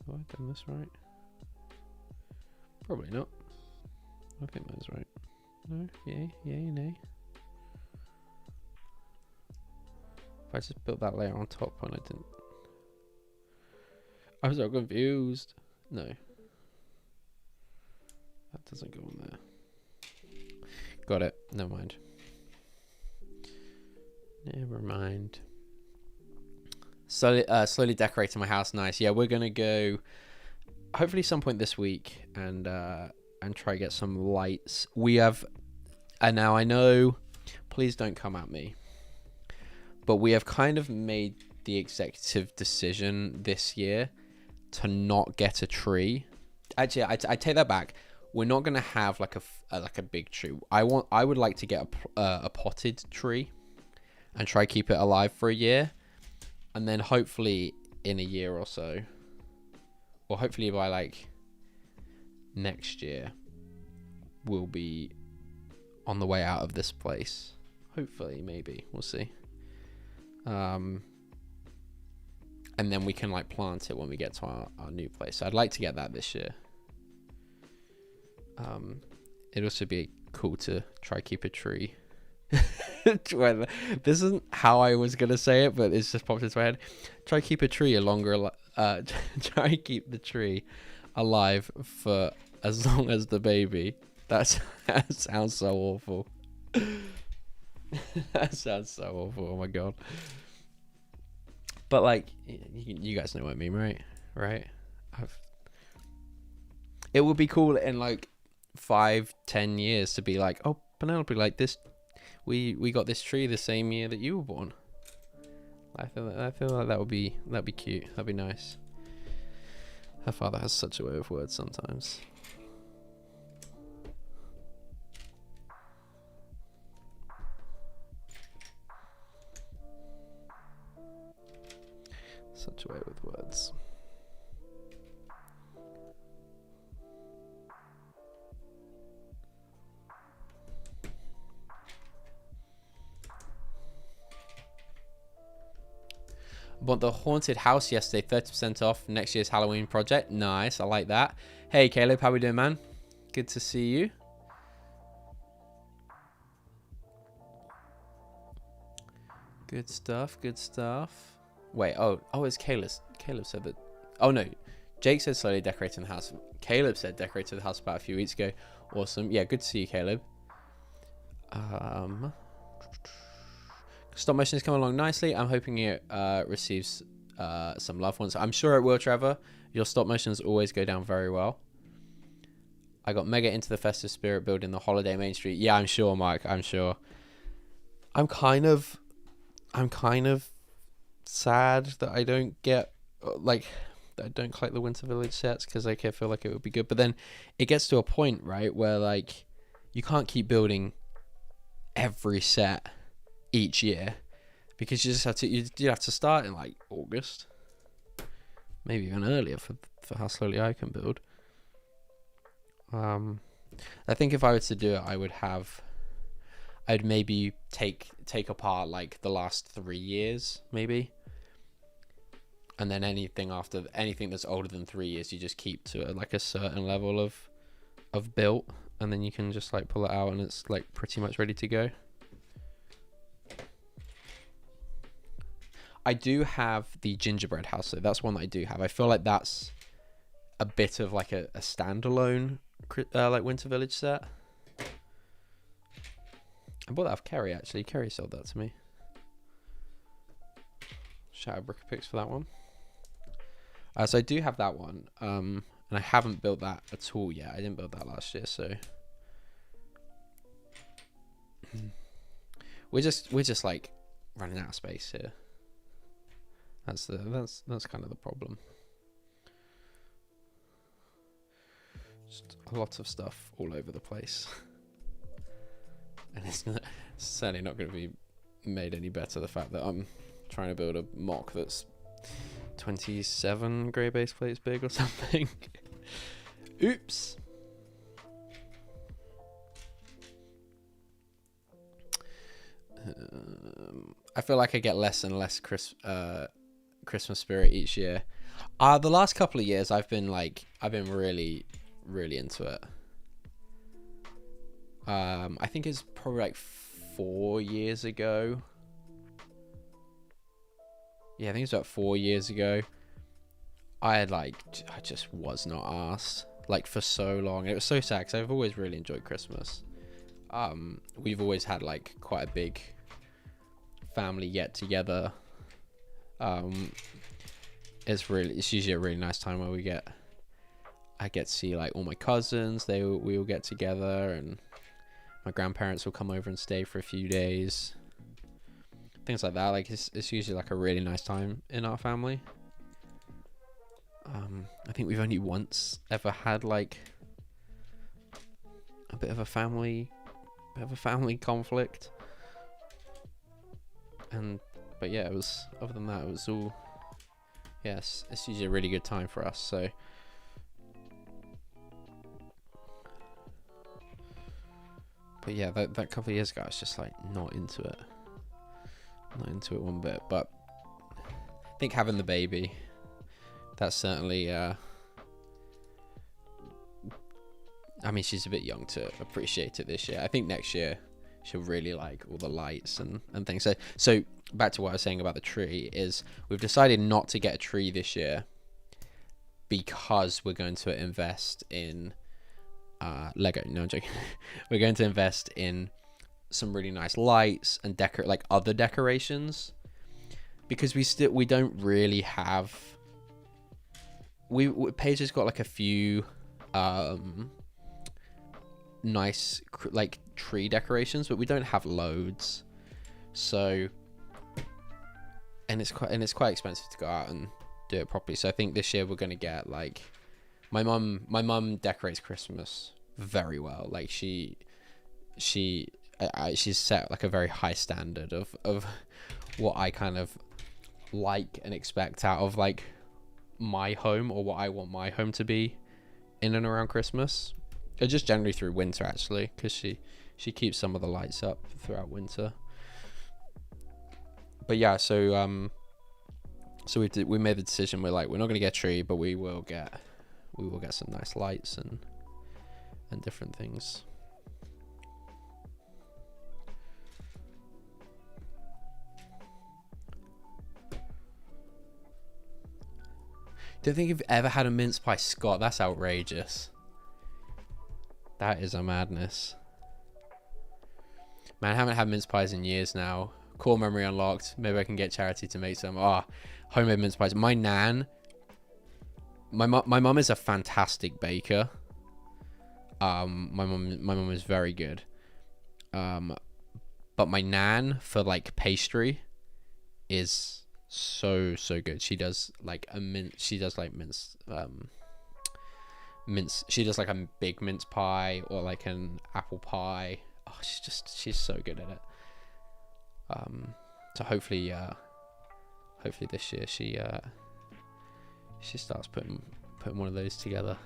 Have I done this right? Probably not. I think that's right. No? Yay, nay. If I just built that layer on top when I didn't. I was so confused. No. That doesn't go on there. Got it. Never mind. Never mind. Slowly decorating my house. Nice. Yeah, we're gonna go hopefully some point this week and try to get some lights. We have, and now I know, please don't come at me, but we have kind of made the executive decision this year to not get a tree. Actually, I take that back. We're not gonna have like a big tree. I would like to get a potted tree and try keep it alive for a year, and then hopefully in a year or so, or hopefully by like next year, we'll be on the way out of this place. Hopefully, maybe, we'll see. And then we can like plant it when we get to our new place. So I'd like to get that this year. It'd also be cool to try keep a tree. This isn't how I was gonna say it, but it's just popped into my head. Try keep a tree try keep the tree alive for as long as the baby. That sounds so awful. That sounds so awful. Oh my god. But like, you guys know what I mean, right? It would be cool in like 5-10 years to be like, oh, Penelope, like this, we got this tree the same year that you were born. I feel like that'd be cute. That'd be nice. Her father has such a way with words sometimes. Such a way with words. Bought the haunted house yesterday, 30% off next year's Halloween project. Nice, I like that. Hey Caleb, how we doing, man? Good to see you. Good stuff, good stuff. Wait, oh, it's Caleb. Caleb said that. Oh no, Jake said slowly decorating the house. Caleb said decorated the house about a few weeks ago. Awesome. Yeah, good to see you, Caleb. Stop motion is coming along nicely. I'm hoping it receives some love once. I'm sure it will, Trevor. Your stop motions always go down very well. I got mega into the festive spirit building the holiday Main Street. Yeah, I'm sure, Mike. I'm sure. I'm kind of sad that I don't get like that I don't collect the Winter Village sets, because like I feel like it would be good. But then it gets to a point, right, where like you can't keep building every set each year, because you just have to you have to start in like August, maybe even earlier for how slowly I can build. I think if I were to do it, I'd maybe take apart like the last 3 years, maybe, and then anything that's older than 3 years, you just keep to like a certain level of built, and then you can just like pull it out and it's like pretty much ready to go. I do have the gingerbread house, so that's one that I do have. I feel like that's a bit of like a standalone like Winter Village set. I bought that off Kerry, actually. Kerry sold that to me. Shout out Brickapix for that one. So I do have that one, and I haven't built that at all yet. I didn't build that last year, so we're just like running out of space here. That's kind of the problem. Just a lot of stuff all over the place. And it's certainly not going to be made any better the fact that I'm trying to build a mock that's 27 grey base plates big or something. Oops. I feel like I get less and less Christmas spirit each year. The last couple of years I've been really into it. I think it's probably like 4 years ago. Yeah, I think it's about 4 years ago. I just was not asked like for so long. It was so sad because I've always really enjoyed Christmas. We've always had like quite a big family get together. It's usually a really nice time where I get to see like all my cousins. We all get together, and my grandparents will come over and stay for a few days. Things like that. Like it's usually like a really nice time in our family. I think we've only once ever had like a bit of a family conflict. But yeah, it was, other than that, it was all, yes, it's usually a really good time for us, so. But yeah, that couple of years ago, I was just like not into it one bit. But I think having the baby, that's certainly, I mean, she's a bit young to appreciate it this year. I think next year she'll really like all the lights and things. So back to what I was saying about the tree, is we've decided not to get a tree this year because we're going to invest in Lego. No, I'm joking. We're going to invest in some really nice lights and other decorations, because we don't really have. Paige has got like a few nice like tree decorations, but we don't have loads. So, and it's quite expensive to go out and do it properly. So I think this year we're gonna get like, my mum decorates Christmas very well. Like she's set like a very high standard of what I kind of like and expect out of like my home, or what I want my home to be in and around Christmas, or just generally through winter, actually, because she keeps some of the lights up throughout winter. But yeah, so we made the decision. We're not gonna get a tree, but we will get some nice lights and different things. Don't think you've ever had a mince pie, Scott. That's outrageous. That is a madness. Man, I haven't had mince pies in years now. Core memory unlocked. Maybe I can get Charity to make some. Homemade mince pies. My nan, my mum is a fantastic baker. My mum is very good. But my nan for like pastry is so good. She does like a mince. She does like mince. She does like a big mince pie or like an apple pie. Oh, she's so good at it. So hopefully this year she starts putting one of those together.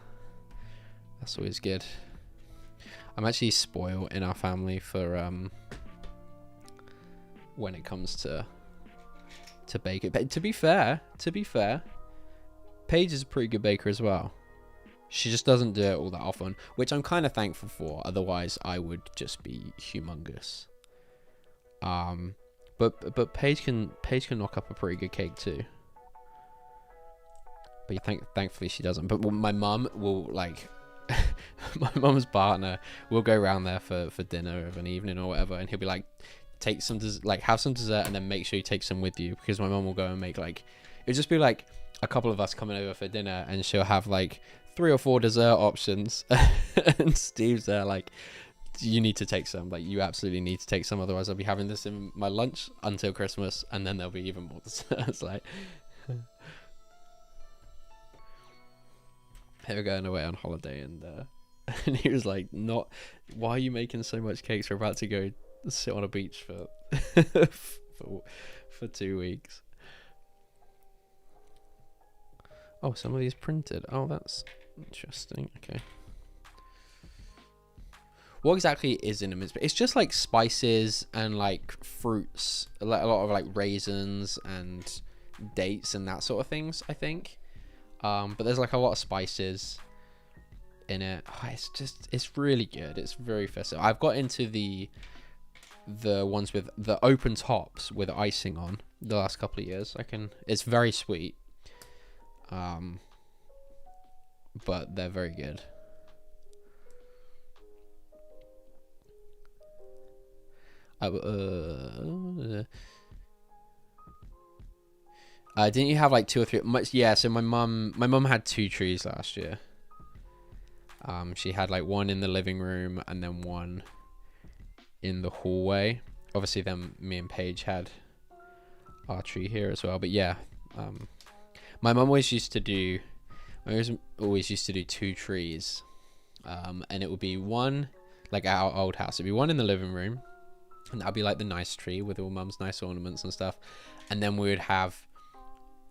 That's always good. I'm actually spoiled in our family for when it comes to baking. But to be fair, Paige is a pretty good baker as well. She just doesn't do it all that often, which I'm kind of thankful for. Otherwise, I would just be humongous. But Paige can knock up a pretty good cake too. But thankfully she doesn't. But my mum will like, my mum's partner will go around there for dinner of an evening or whatever, and he'll be like, take some have some dessert and then make sure you take some with you, because my mum will go and make like, it'll just be like a couple of us coming over for dinner, and she'll have like 3 or 4 dessert options, and Steve's there like, you need to take some, like you absolutely need to take some, otherwise I'll be having this in my lunch until Christmas, and then there'll be even more desserts. Like, they were going away on holiday, and and he was like, not, why are you making so much cakes? We're about to go sit on a beach for for 2 weeks. Oh, some of these printed. Oh, that's interesting. Okay. What exactly is in a mince? It's just like spices and like fruits, a lot of like raisins and dates and that sort of things, I think. But there's like a lot of spices in it. Oh, it's really good. It's very festive. I've got into the ones with the open tops with icing on the last couple of years. It's very sweet. But they're very good. Didn't you have like 2 or 3? Yeah, so my mum had 2 trees last year. She had like one in the living room and then one in the hallway. Obviously then me and Paige had our tree here as well. But yeah, my mum always used to do 2 trees, and it would be one, like our old house, it'd be one in the living room, and that'd be like the nice tree with all mum's nice ornaments and stuff, and then we would have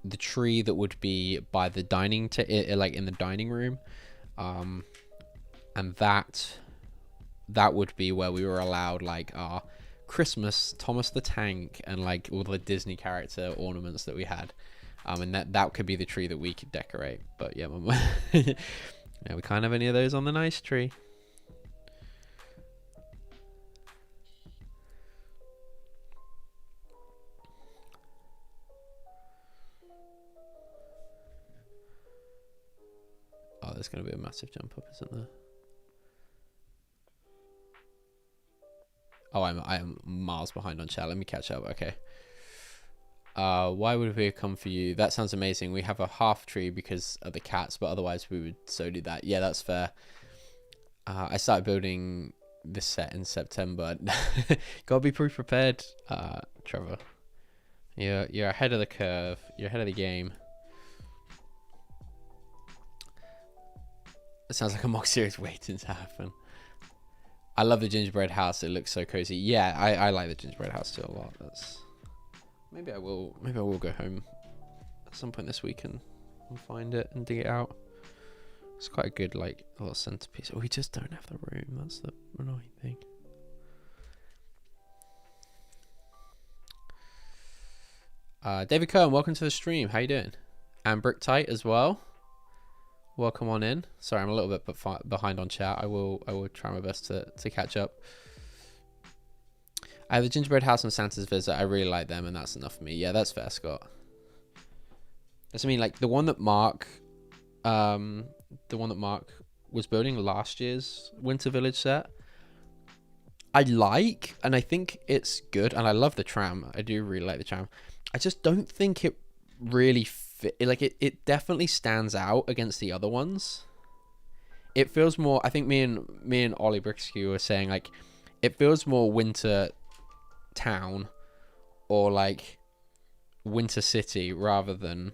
the tree that would be by the dining like in the dining room, and that would be where we were allowed like our Christmas Thomas the Tank and like all the Disney character ornaments that we had. And that could be the tree that we could decorate. But yeah, yeah, we can't have any of those on the nice tree. Oh, there's going to be a massive jump up, isn't there? Oh, I am miles behind on chat. Let me catch up. Okay. Why would we come for you? That sounds amazing. We have a half tree because of the cats, but otherwise we would so do that. Yeah, that's fair. I started building this set in September. Gotta be pretty prepared, Trevor. You're ahead of the curve. You're ahead of the game. It sounds like a mock series waiting to happen. I love the gingerbread house. It looks so cozy. Yeah, I like the gingerbread house too a lot. Maybe I will go home at some point this week and find it and dig it out. It's quite a good like little centerpiece. Oh, we just don't have the room. That's the annoying thing. David Cohen, welcome to the stream. How you doing? And Brick Tight as well. Welcome on in. Sorry, I'm a little bit behind on chat. I will try my best to catch up. I have the gingerbread house and Santa's visit. I really like them, and that's enough for me. Yeah, that's fair, Scott. That's, I mean, like the one that Mark was building last year's Winter Village set. I like, and I think it's good, and I love the tram. I do really like the tram. I just don't think it really fit. Like it definitely stands out against the other ones. it feels more. I think me and Ollie Bricksky were saying like, it feels more winter town, or like winter city rather than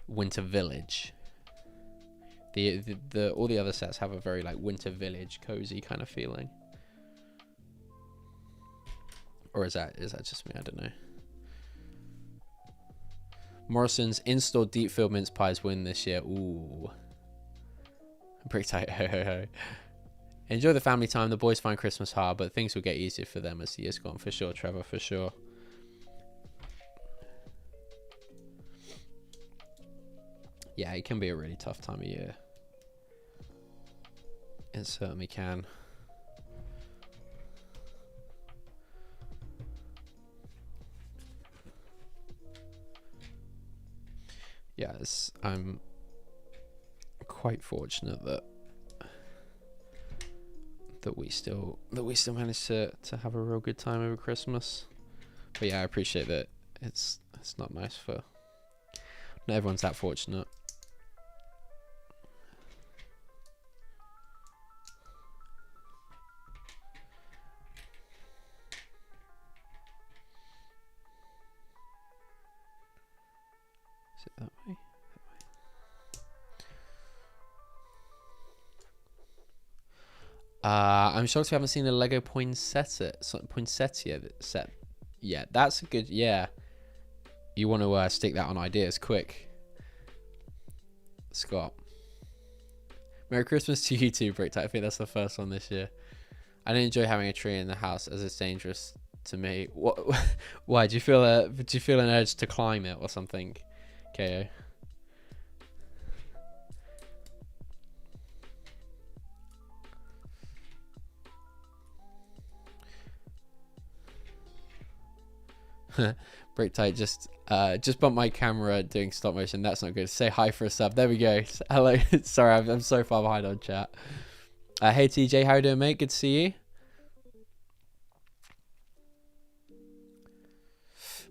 winter village. The all the other sets have a very like winter village, cozy kind of feeling. Or is that just me? I don't know. Morrison's in-store deep filled mince pies win this year. Ooh. Pretty tight. Ho ho ho. Enjoy the family time. The boys find Christmas hard, but things will get easier for them as the years go on. For sure, Trevor, for sure. Yeah, it can be a really tough time of year. It certainly can. Yes, I'm quite fortunate that we still managed to have a real good time over Christmas. But yeah, I appreciate that it's not nice for not everyone's that fortunate. Is it that way? I'm shocked we haven't seen a Lego poinsettia set yet. That's a good, yeah. You want to stick that on ideas quick, Scott. Merry Christmas to you too, Brick. I think that's the first one this year. I didn't enjoy having a tree in the house as it's dangerous to me. What? Why? Do you feel an urge to climb it or something, KO? Break tight. Just bump my camera doing stop motion. That's not good. Say hi for a sub. There we go. Hello. Sorry, I'm so far behind on chat. Hey TJ, how you doing, mate? Good to see you.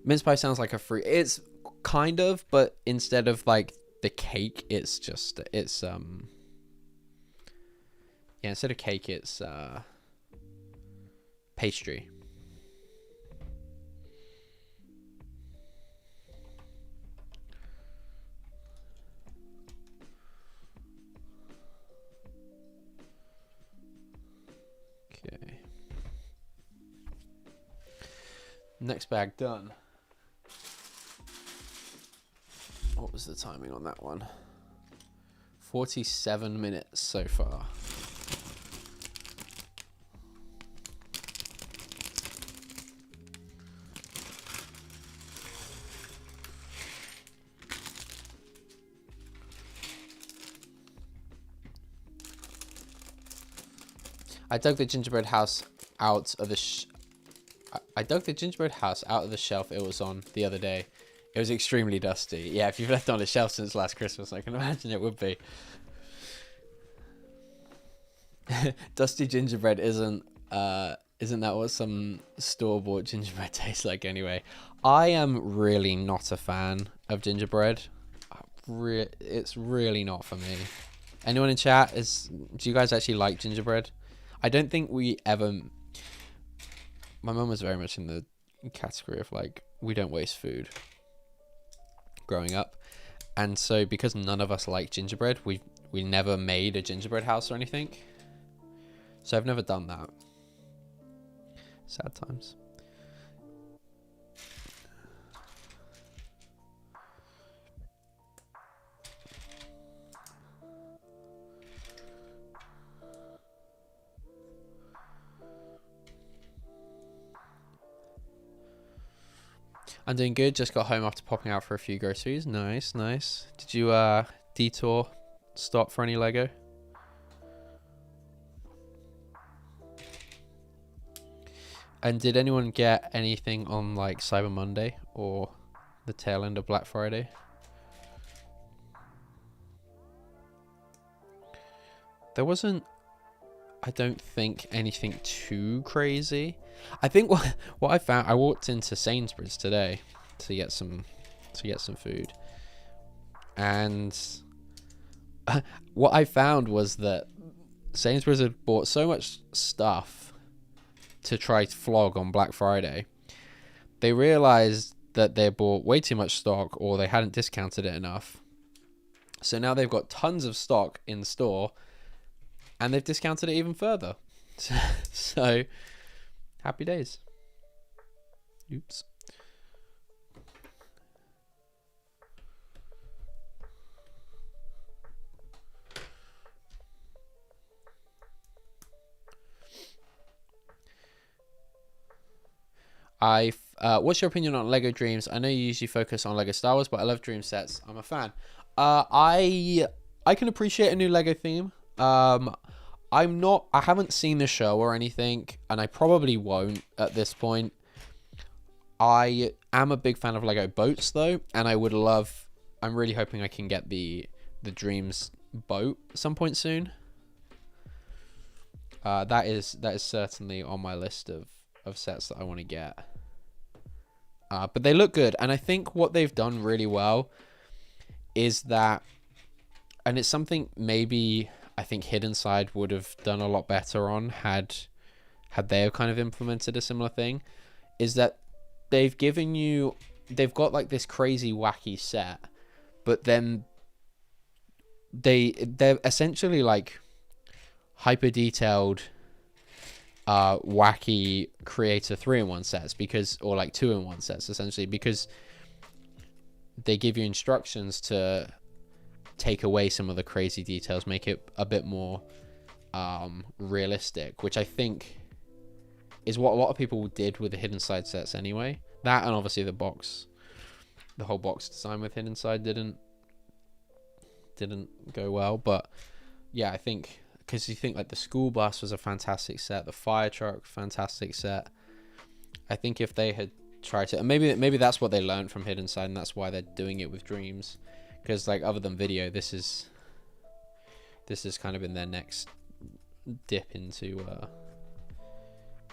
Mince pie sounds like a fruit. It's kind of, but instead of like the cake, it's yeah. Instead of cake, it's pastry. Okay. Next bag done. What was the timing on that one? 47 minutes so far. I dug the gingerbread house out of the shelf it was on the other day. It was extremely dusty. Yeah, if you've left it on the shelf since last Christmas, I can imagine it would be. Dusty gingerbread isn't that what some store-bought gingerbread tastes like anyway? I am really not a fan of gingerbread. It's really not for me. Anyone in chat, do you guys actually like gingerbread? I don't think we ever... My mum was very much in the category of like, we don't waste food growing up. And so because none of us like gingerbread, we never made a gingerbread house or anything. So I've never done that. Sad times. I'm doing good. Just got home after popping out for a few groceries. Nice, nice. Did you detour, stop for any Lego? And did anyone get anything on like Cyber Monday or the tail end of Black Friday? There wasn't, I don't think, anything too crazy. I think what I found, I walked into Sainsbury's today to get some food, and what I found was that Sainsbury's had bought so much stuff to try to flog on Black Friday. They realized that they bought way too much stock, or they hadn't discounted it enough. So now they've got tons of stock in store, and they've discounted it even further. So happy days. Oops. What's your opinion on Lego Dreams? I know you usually focus on Lego Star Wars, but I love Dream sets. I'm a fan. I can appreciate a new Lego theme. I haven't seen the show or anything, and I probably won't at this point. I am a big fan of Lego boats though, and I'm really hoping I can get the Dreams boat at some point soon. That is certainly on my list of sets that I want to get. But they look good, and I think what they've done really well is that, and it's something maybe I think Hidden Side would have done a lot better on had they have kind of implemented a similar thing, is that they've got like this crazy wacky set, but then they're essentially like hyper detailed wacky creator 3-in-1 sets, or like 2-in-1 sets essentially, because they give you instructions to take away some of the crazy details, make it a bit more realistic, which I think is what a lot of people did with the Hidden Side sets anyway. That, and obviously the whole box design with Hidden Side didn't go well, but yeah, I think, because you think like the school bus was a fantastic set, the fire truck, fantastic set. I think if they had tried to, and maybe that's what they learned from Hidden Side, and that's why they're doing it with Dreams, because like other than video, this is kind of in their next dip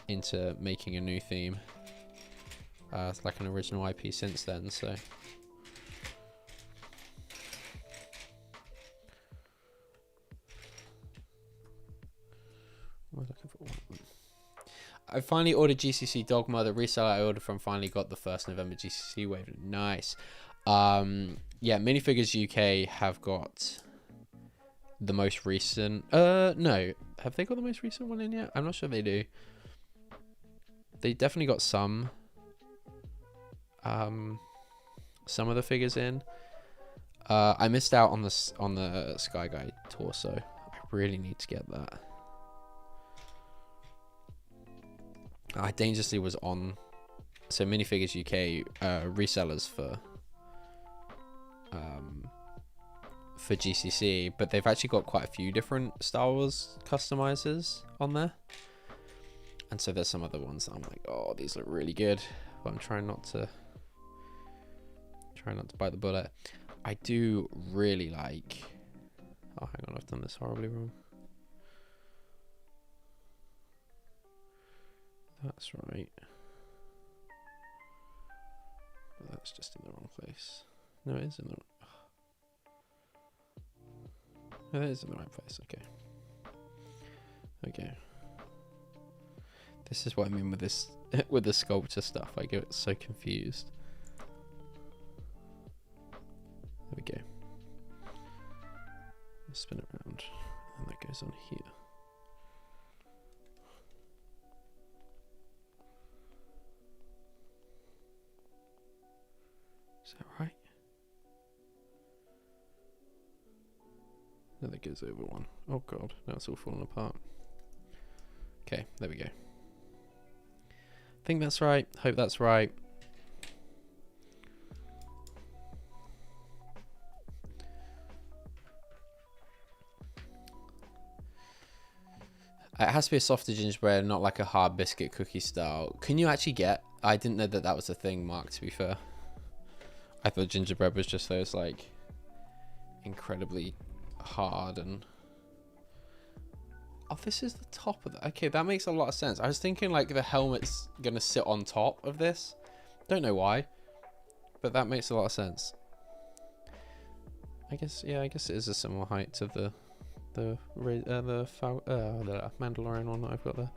into making a new theme. It's like an original IP since then, so. We're looking for one. I finally ordered GCC Dogma. The reseller I ordered from finally got the 1st November GCC wave. Nice. Yeah, Minifigures UK have got the most recent. No, have they got the most recent one in yet? I'm not sure they do. They definitely got some of the figures in. I missed out on the Sky Guy torso. I really need to get that. Dangerously was on, so Minifigures UK resellers for GCC, but they've actually got quite a few different Star Wars customizers on there, and so there's some other ones that I'm like, oh, these look really good, but I'm trying not to bite the bullet. I do really like, oh hang on, I've done this horribly wrong. That's right. That's just in the wrong place. No, it is in the. No, it is in the right place. Okay. Okay. This is what I mean with this with the sculpture stuff. I get so confused. There we go. Spin it around, and that goes on here. Is that right? No, that goes over one. Oh god, now it's all falling apart. Okay, there we go. I think that's right. Hope that's right. It has to be a softer gingerbread, not like a hard biscuit cookie style. Can you actually get... I didn't know that was a thing, Mark, to be fair. I thought gingerbread was just those, like, incredibly hard and... Oh, this is the top of it. Okay, that makes a lot of sense. I was thinking, like, the helmet's going to sit on top of this. Don't know why, but that makes a lot of sense. I guess, yeah, I guess it is a similar height to the the Mandalorian one that I've got there.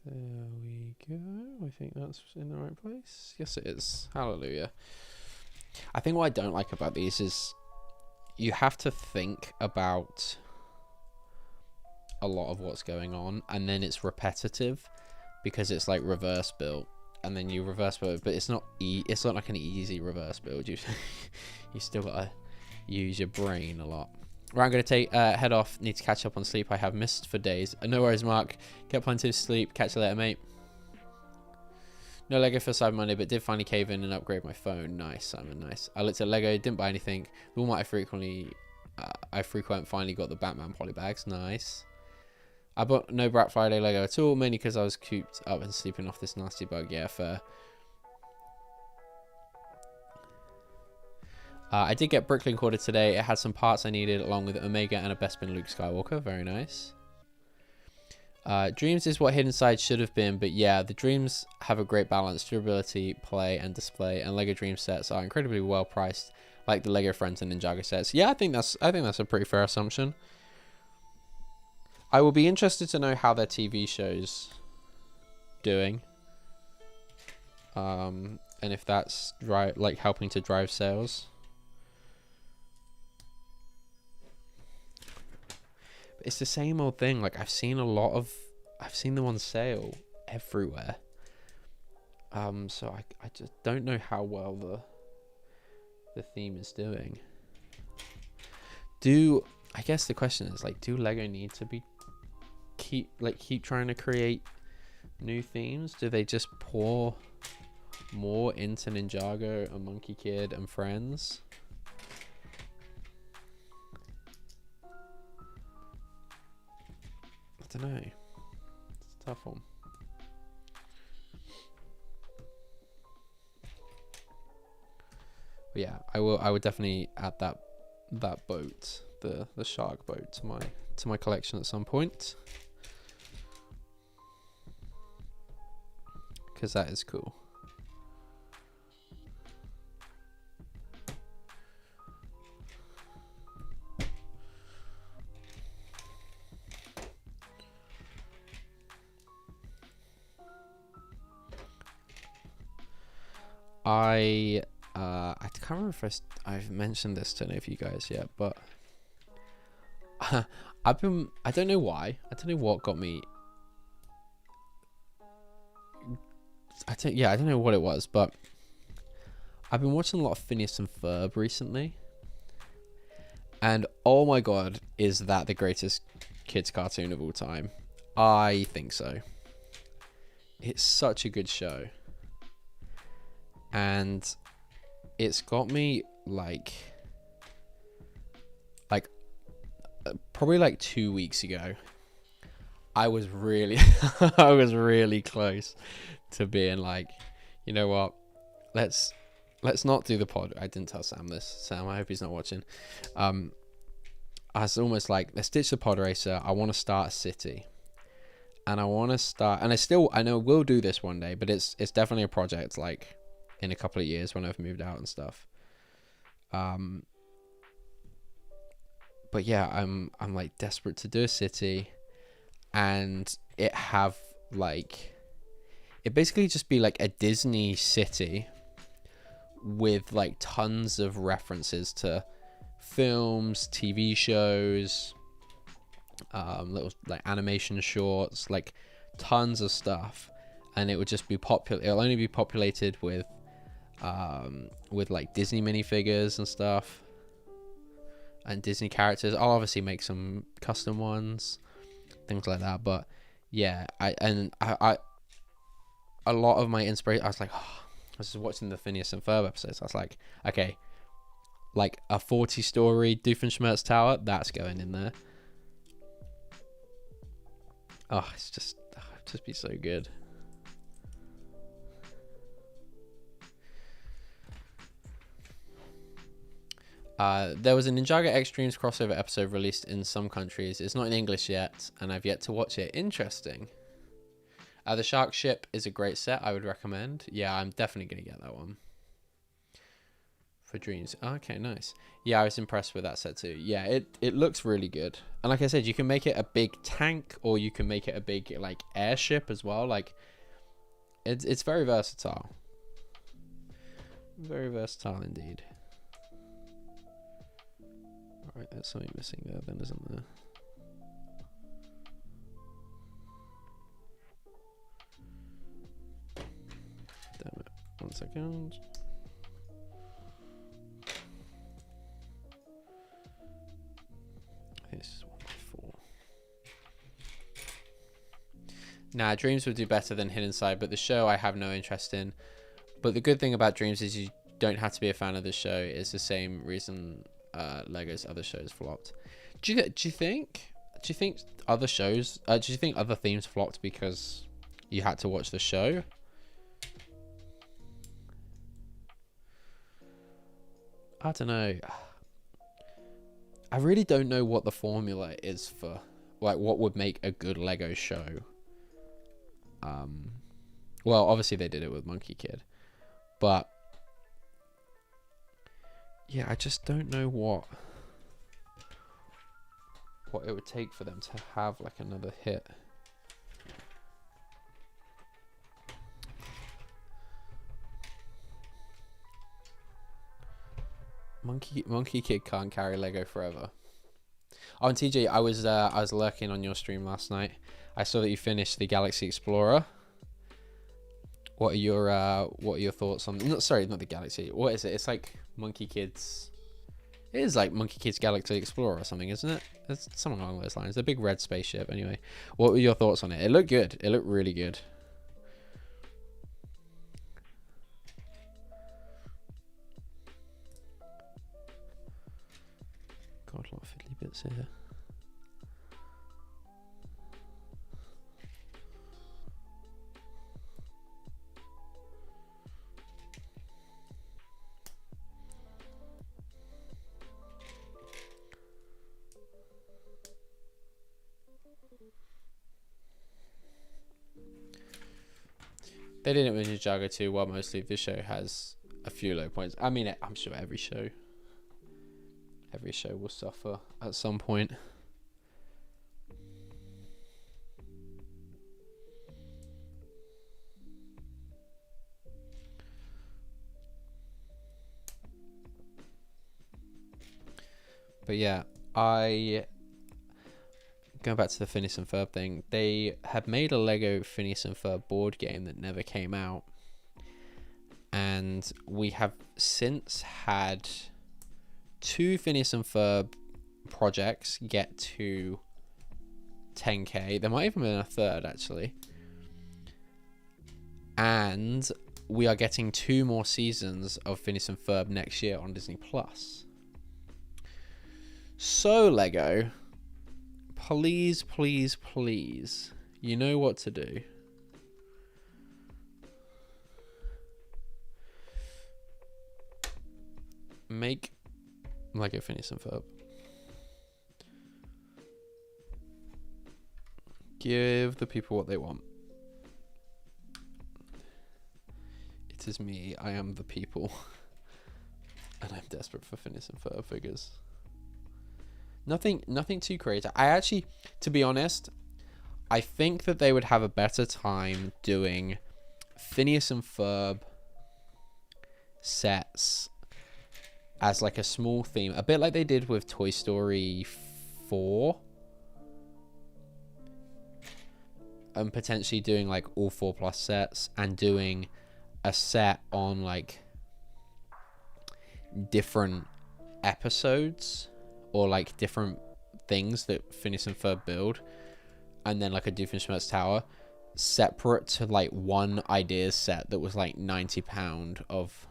There we go. I think that's in the right place. Yes, it is. Hallelujah. I think what I don't like about these is you have to think about a lot of what's going on, and then it's repetitive because it's like reverse build, and then you reverse build, but it's not like an easy reverse build. You still gotta use your brain a lot. Right, I'm gonna take head off. Need to catch up on sleep. I have missed for days. No worries, Mark. Get plenty of sleep. Catch you later, mate. No Lego for Cyber Monday, but did finally cave in and upgrade my phone. Nice, Simon. Nice. I looked at Lego, didn't buy anything. The Walmart I frequent finally got the Batman polybags. Nice. I bought no Black Friday Lego at all, mainly because I was cooped up and sleeping off this nasty bug. Yeah, fair. I did get Bricklink ordered today. It had some parts I needed, along with Omega and a Bespin Luke Skywalker. Very nice. Dreams is what Hidden Side should have been, but yeah, the Dreams have a great balance, durability, play, and display, and Lego Dream sets are incredibly well priced, like the Lego Friends and Ninjago sets. Yeah, I think that's a pretty fair assumption. I will be interested to know how their TV show's doing, and if that's right, like helping to drive sales. It's the same old thing. Like I've seen them on sale everywhere. So I just don't know how well the theme is doing. I guess the question is like, do Lego need to keep trying to create new themes? Do they just pour more into Ninjago and Monkey Kid and Friends? I don't know. It's a tough one. But yeah, I would definitely add that boat, the shark boat, to my collection at some point, because that is cool. I can't remember if I've mentioned this to any of you guys yet, but I don't know why. I don't know what got me. I don't know what it was, but I've been watching a lot of Phineas and Ferb recently, and oh my god, is that the greatest kids cartoon of all time? I think so. It's such a good show. And it's got me probably like 2 weeks ago, I was really I was really close to being like, you know what, let's not do the pod. I didn't tell Sam this. Sam, I hope he's not watching. I was almost like, let's ditch the pod racer. I want to start a city, and I know we'll do this one day, but it's definitely a project, like in a couple of years when I've moved out and stuff. But yeah, I'm like desperate to do a city, and it basically just be like a Disney city with like tons of references to films, TV shows, little like animation shorts, like tons of stuff, and it would just be popular. It'll only be populated with like Disney minifigures and stuff, and Disney characters. I'll obviously make some custom ones, things like that. But yeah, I a lot of my inspiration, I was like, I was just watching the Phineas and Ferb episodes. I was like, okay, like a 40-story Doofenshmirtz tower, that's going in there. Oh, it'd just be so good. There was a Ninjago Extremes crossover episode released in some countries. It's not in English yet, and I've yet to watch it. Interesting. The shark ship is a great set. I would recommend. Yeah, I'm definitely going to get that one. For dreams. Okay, nice. Yeah, I was impressed with that set too. Yeah, it looks really good. And like I said, you can make it a big tank, or you can make it a big like airship as well. Like it's very versatile. Very versatile indeed. Alright, there's something missing there then, isn't there? Damn it. 1 second. This is 1x4. Nah, Dreams would do better than Hidden Side, but the show I have no interest in. But the good thing about Dreams is you don't have to be a fan of the show. It's the same reason Lego's other shows flopped. Do you think other shows? Do you think other themes flopped because you had to watch the show? I don't know. I really don't know what the formula is for, like, what would make a good Lego show. Well, obviously they did it with Monkey Kid, but yeah, I just don't know what it would take for them to have like another hit. Monkey Kid can't carry Lego forever. Oh, and TJ, I was lurking on your stream last night. I saw that you finished the Galaxy Explorer. What are your thoughts on? Not the Galaxy. What is it? It's like Monkey Kids. It is like Monkey Kids Galaxy Explorer or something, isn't it? It's something along those lines. The big red spaceship. Anyway, what were your thoughts on it? It looked good. It looked really good. God, a lot of fiddly bits here. They did it with Ninjago too. Well, mostly this show has a few low points. I mean, I'm sure every show will suffer at some point. But yeah, going back to the Phineas and Ferb thing, they had made a Lego Phineas and Ferb board game that never came out, and we have since had 2 Phineas and Ferb projects get to 10k. There might even be a third actually, and we are getting 2 more seasons of Phineas and Ferb next year on Disney Plus. So Lego, please, please, please, you know what to do. Make Lego Phineas and Ferb. Give the people what they want. It is me, I am the people. And I'm desperate for Phineas and Ferb figures. Nothing too crazy. I actually, to be honest, I think that they would have a better time doing Phineas and Ferb sets as like a small theme, a bit like they did with Toy Story 4, and potentially doing like all 4+ sets and doing a set on like different episodes or like different things that Phineas and Ferb build, and then like a Doofenshmirtz tower separate to like one ideas set that was like £90 of,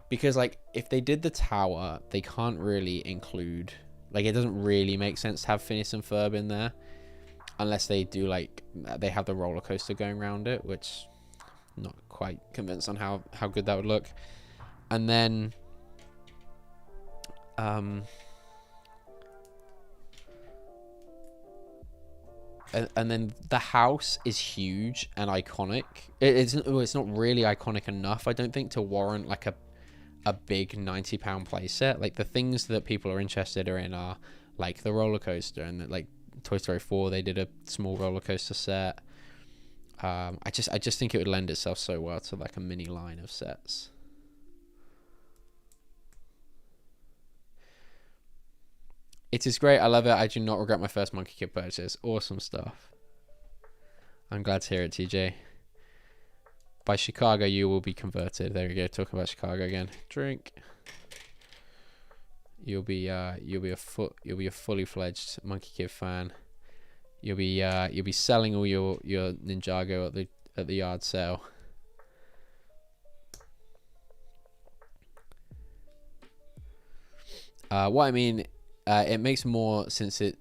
because like if they did the tower, they can't really include, like it doesn't really make sense to have Phineas and Ferb in there unless they do like they have the roller coaster going around it, which I'm not quite convinced on how good that would look. And then and then the house is huge and iconic. It's not really iconic enough, I don't think, to warrant like a big £90 playset. Like the things that people are interested in are like the roller coaster, and like Toy Story 4 they did a small roller coaster set. I just think it would lend itself so well to like a mini line of sets. It is great. I love it. I do not regret my first Monkey Kid purchase. Awesome stuff. I'm glad to hear it, TJ. By Chicago, you will be converted. There we go. Talking about Chicago again. Drink. You'll be a fully fledged Monkey Kid fan. You'll be selling all your Ninjago at the yard sale. What I mean, it makes more sense. It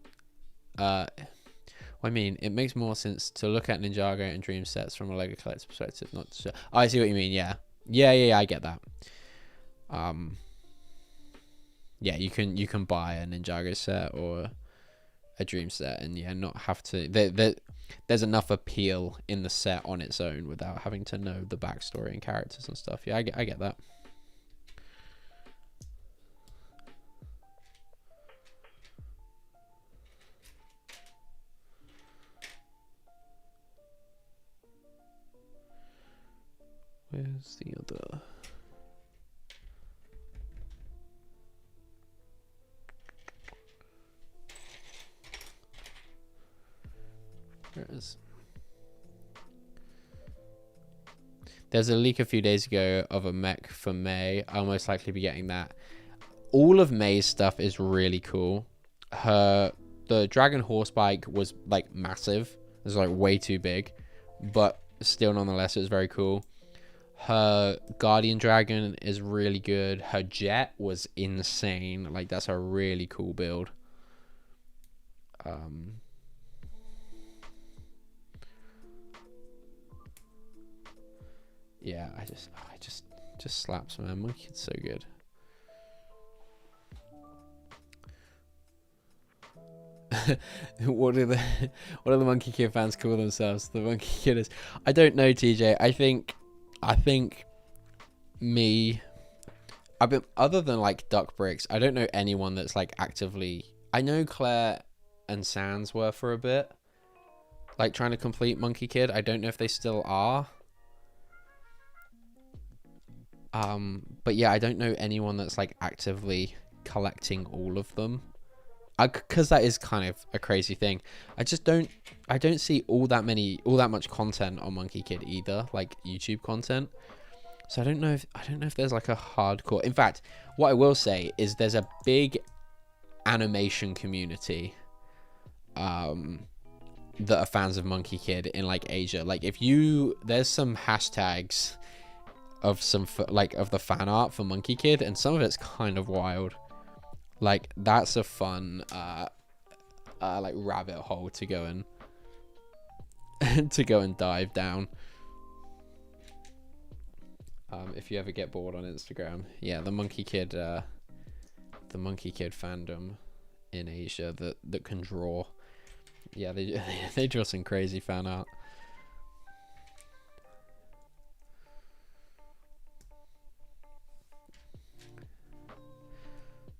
makes more sense to look at Ninjago and Dream sets from a Lego collector perspective, not to. Oh, I see what you mean. Yeah, I get that. Yeah, you can buy a Ninjago set or a Dream set, and yeah, not have to. There's enough appeal in the set on its own without having to know the backstory and characters and stuff. Yeah, I get that. Where's the other? There it is. There's a leak a few days ago of a mech for May. I'll most likely be getting that. All of May's stuff is really cool. The dragon horse bike was like massive. It was like way too big, but still nonetheless it was very cool. Her guardian dragon is really good. Her jet was insane. Like that's a really cool build. Yeah, I just slaps, man. Monkey Kid's so good. What do the Monkey Kid fans call themselves? The Monkey Kidders. I don't know, TJ. I think me, I've been, other than like Duck Bricks, I don't know anyone that's like actively. I know Claire and Sans were for a bit, like trying to complete Monkey Kid. I don't know if they still are. But yeah, I don't know anyone that's like actively collecting all of them. Because that is kind of a crazy thing. I don't see all that much content on Monkey Kid either, like YouTube content. So I don't know if there's like a hardcore. In fact, what I will say is there's a big animation community that are fans of Monkey Kid in like Asia. Like there's some hashtags of of the fan art for Monkey Kid, and some of it's kind of wild. Like that's a fun like rabbit hole to go and dive down. If you ever get bored on Instagram, yeah, the Monkey Kid fandom in Asia that can draw. Yeah, they draw some crazy fan art.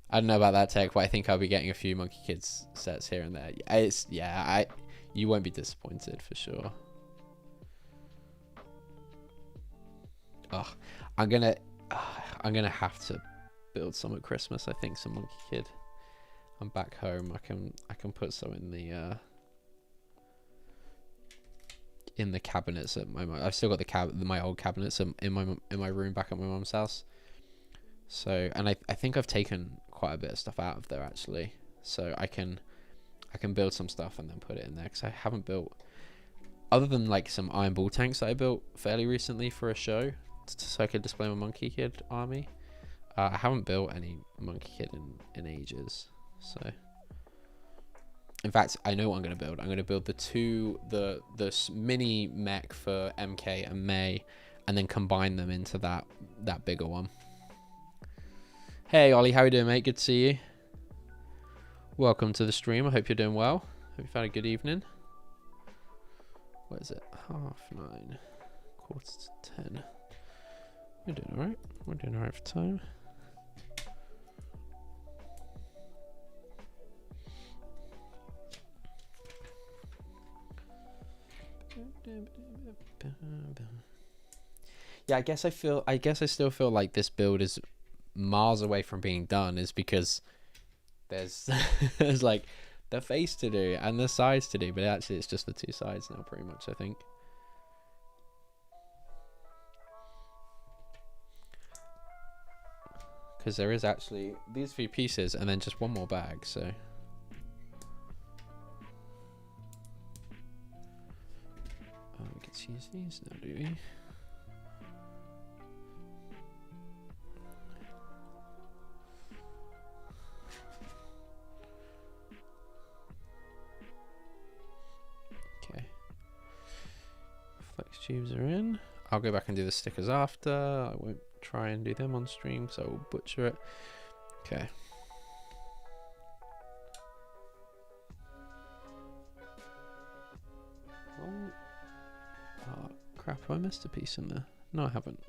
I don't know about that, Tech, but I think I'll be getting a few Monkey Kids sets here and there. You won't be disappointed for sure. Oh, I'm gonna have to build some at Christmas. I think some Monkey Kid. I'm back home. I can put some in the cabinets at my. I've still got my old cabinets in my room back at my mum's house. So, and I think I've taken quite a bit of stuff out of there actually, so I can build some stuff and then put it in there, because I haven't built, other than like some iron ball tanks that I built fairly recently for a show so I could display my Monkey Kid army. I haven't built any Monkey Kid in ages. So in fact, I know what I'm going to build. I'm going to build the mini mech for MK and May, and then combine them into that bigger one. Hey Ollie, how you doing, mate? Good to see you. Welcome to the stream. I hope you're doing well. Hope you've had a good evening. What is it? 9:30, 9:45. We're doing alright. We're doing alright for time. Yeah, I guess I still feel like this build is miles away from being done, is because there's there's like the face to do and the sides to do, but actually it's just the two sides now pretty much, I think. Because there is actually these few pieces and then just one more bag, so we get to use these now, do we? Okay. Flex tubes are in. I'll go back and do the stickers after. I won't try and do them on stream, so I'll butcher it. Okay. Oh crap, have I missed a piece in there? No, I haven't.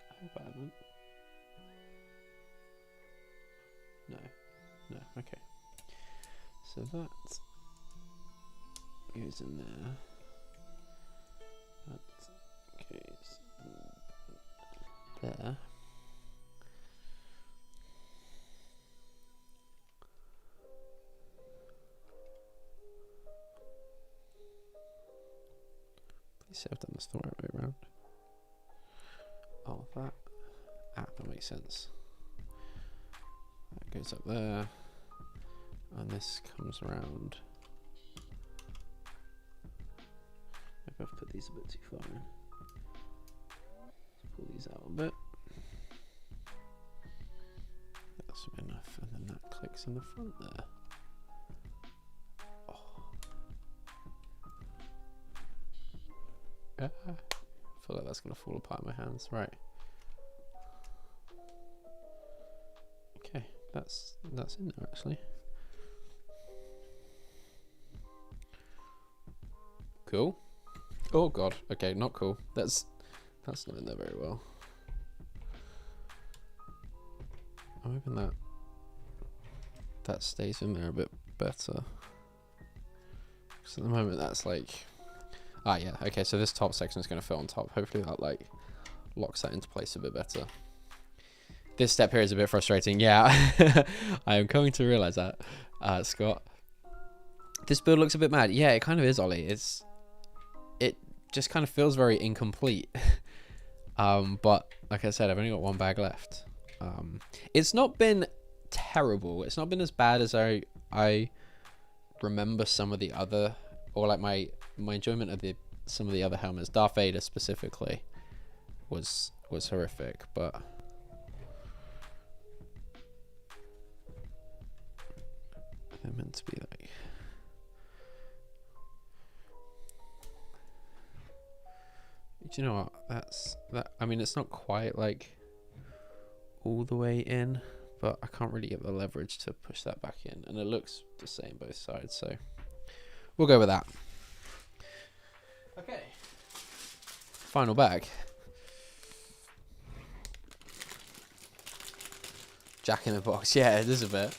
I hope I haven't. No, okay. So that goes in there. That goes there. Please say I've done this the right way around. Oh, that. That makes sense. That goes up there. And this comes around. Maybe I've put these a bit too far in. Let's pull these out a bit. That's enough, and then that clicks in the front there. Oh. I feel like that's going to fall apart in my hands. Right. Okay, that's in there actually. Cool. Oh god. Okay, not cool. That's not in there very well. I'm hoping that stays in there a bit better. Because at the moment that's like, yeah. Okay, so this top section is going to fit on top. Hopefully that like locks that into place a bit better. This step here is a bit frustrating. Yeah, I am coming to realize that, Scott. This build looks a bit mad. Yeah, it kind of is, Ollie. It just kind of feels very incomplete. But like I said, I've only got one bag left. It's not been terrible. It's not been as bad as I remember some of the other, or like my enjoyment of some of the other helmets. Darth Vader specifically was horrific, but they're meant to be like. Do you know what? I mean, it's not quite like all the way in, but I can't really get the leverage to push that back in, and it looks the same both sides, so we'll go with that. Okay. Final bag. Jack in the box. Yeah, it is a bit.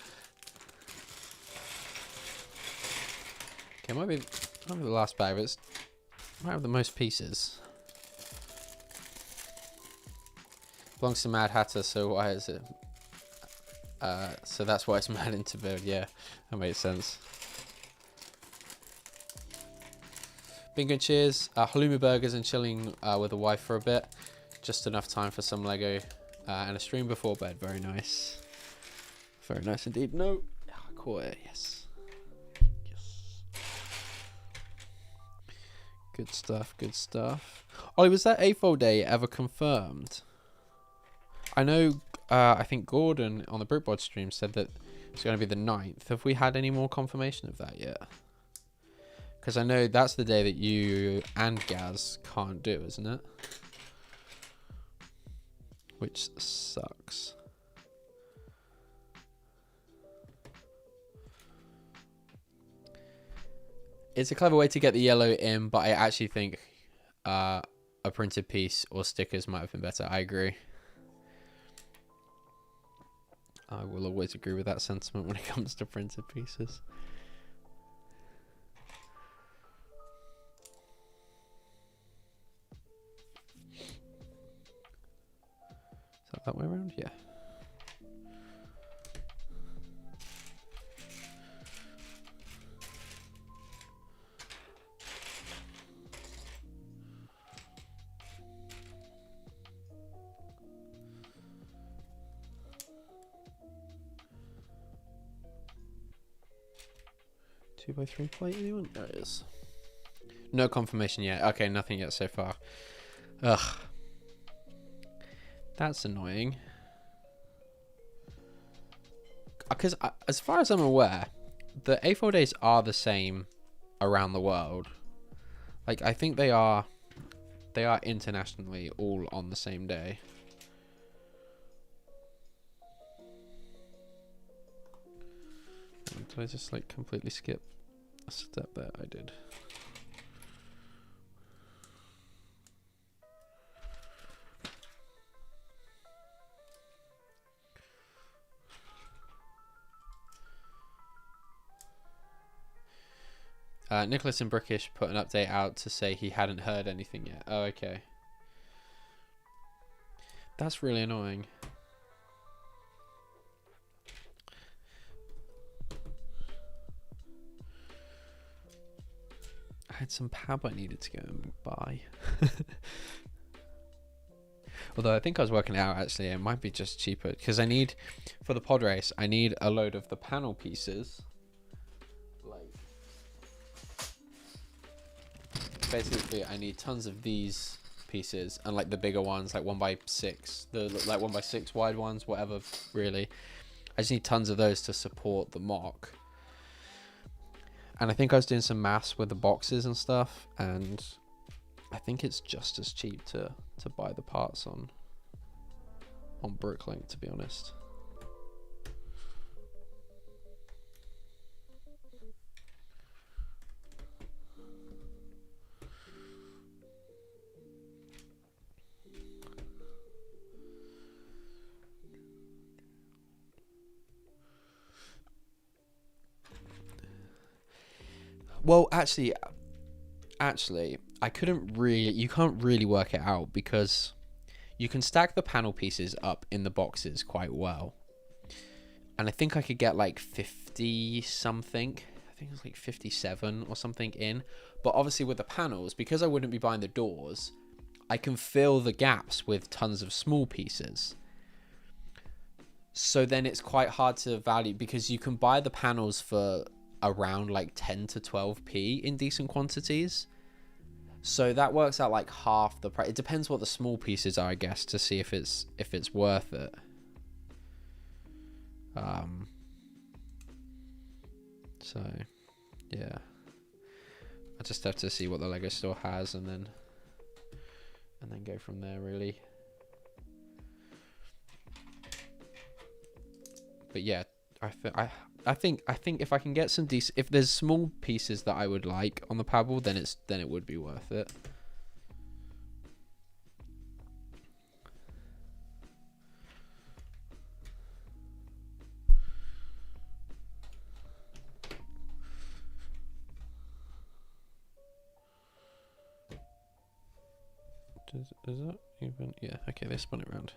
Okay, might be the last bag, but it might have the most pieces. Belongs to Mad Hatter, so why is it? So that's why it's Mad into build. Yeah, that makes sense. Bingo and cheers. Halloumi burgers and chilling with the wife for a bit. Just enough time for some Lego and a stream before bed. Very nice. Very nice indeed. No, I caught it. Yes. Yes. Good stuff. Good stuff. Ollie, was that AFOL day ever confirmed? I know, I think Gordon on the Brutbod stream said that it's going to be the 9th. Have we had any more confirmation of that yet? Because I know that's the day that you and Gaz can't do, isn't it? Which sucks. it's a clever way to get the yellow in, but I actually think a printed piece or stickers might have been better. I agree. I will always agree with that sentiment when it comes to printed pieces. Is that way around? Yeah. Two by 3 plate, anyone? There it is. No confirmation yet. Okay, nothing yet so far. Ugh. That's annoying. Because as far as I'm aware, the A4 days are the same around the world. Like, I think they are internationally all on the same day. Did I just like completely skip a step there? I did. Nicholas and Brickish put an update out to say he hadn't heard anything yet. Oh, okay. That's really annoying. I had some pab I needed to go and buy. Although I think I was working out, actually, it might be just cheaper. Because I need, for the pod race, I need a load of the panel pieces. Basically, I need tons of these pieces and like the bigger ones, like 1x6, the like 1x6 wide ones, whatever. Really, I just need tons of those to support the mock. And I think I was doing some maths with the boxes and stuff, and I think it's just as cheap to buy the parts on Bricklink, to be honest. Well, actually, I couldn't really, you can't really work it out because you can stack the panel pieces up in the boxes quite well. And I think I could get like 50 something. I think it's like 57 or something in. But obviously with the panels, because I wouldn't be buying the doors, I can fill the gaps with tons of small pieces. So then it's quite hard to value because you can buy the panels for around like 10 to 12p in decent quantities. So that works out like half the price. It depends what the small pieces are, I guess, to see if it's worth it. So yeah, I just have to see what the Lego store has and then go from there, really. But yeah, I think if I can get some decent, if there's small pieces that I would like on the paddle, then it would be worth it. Is that even? Yeah. Okay, they spun it around.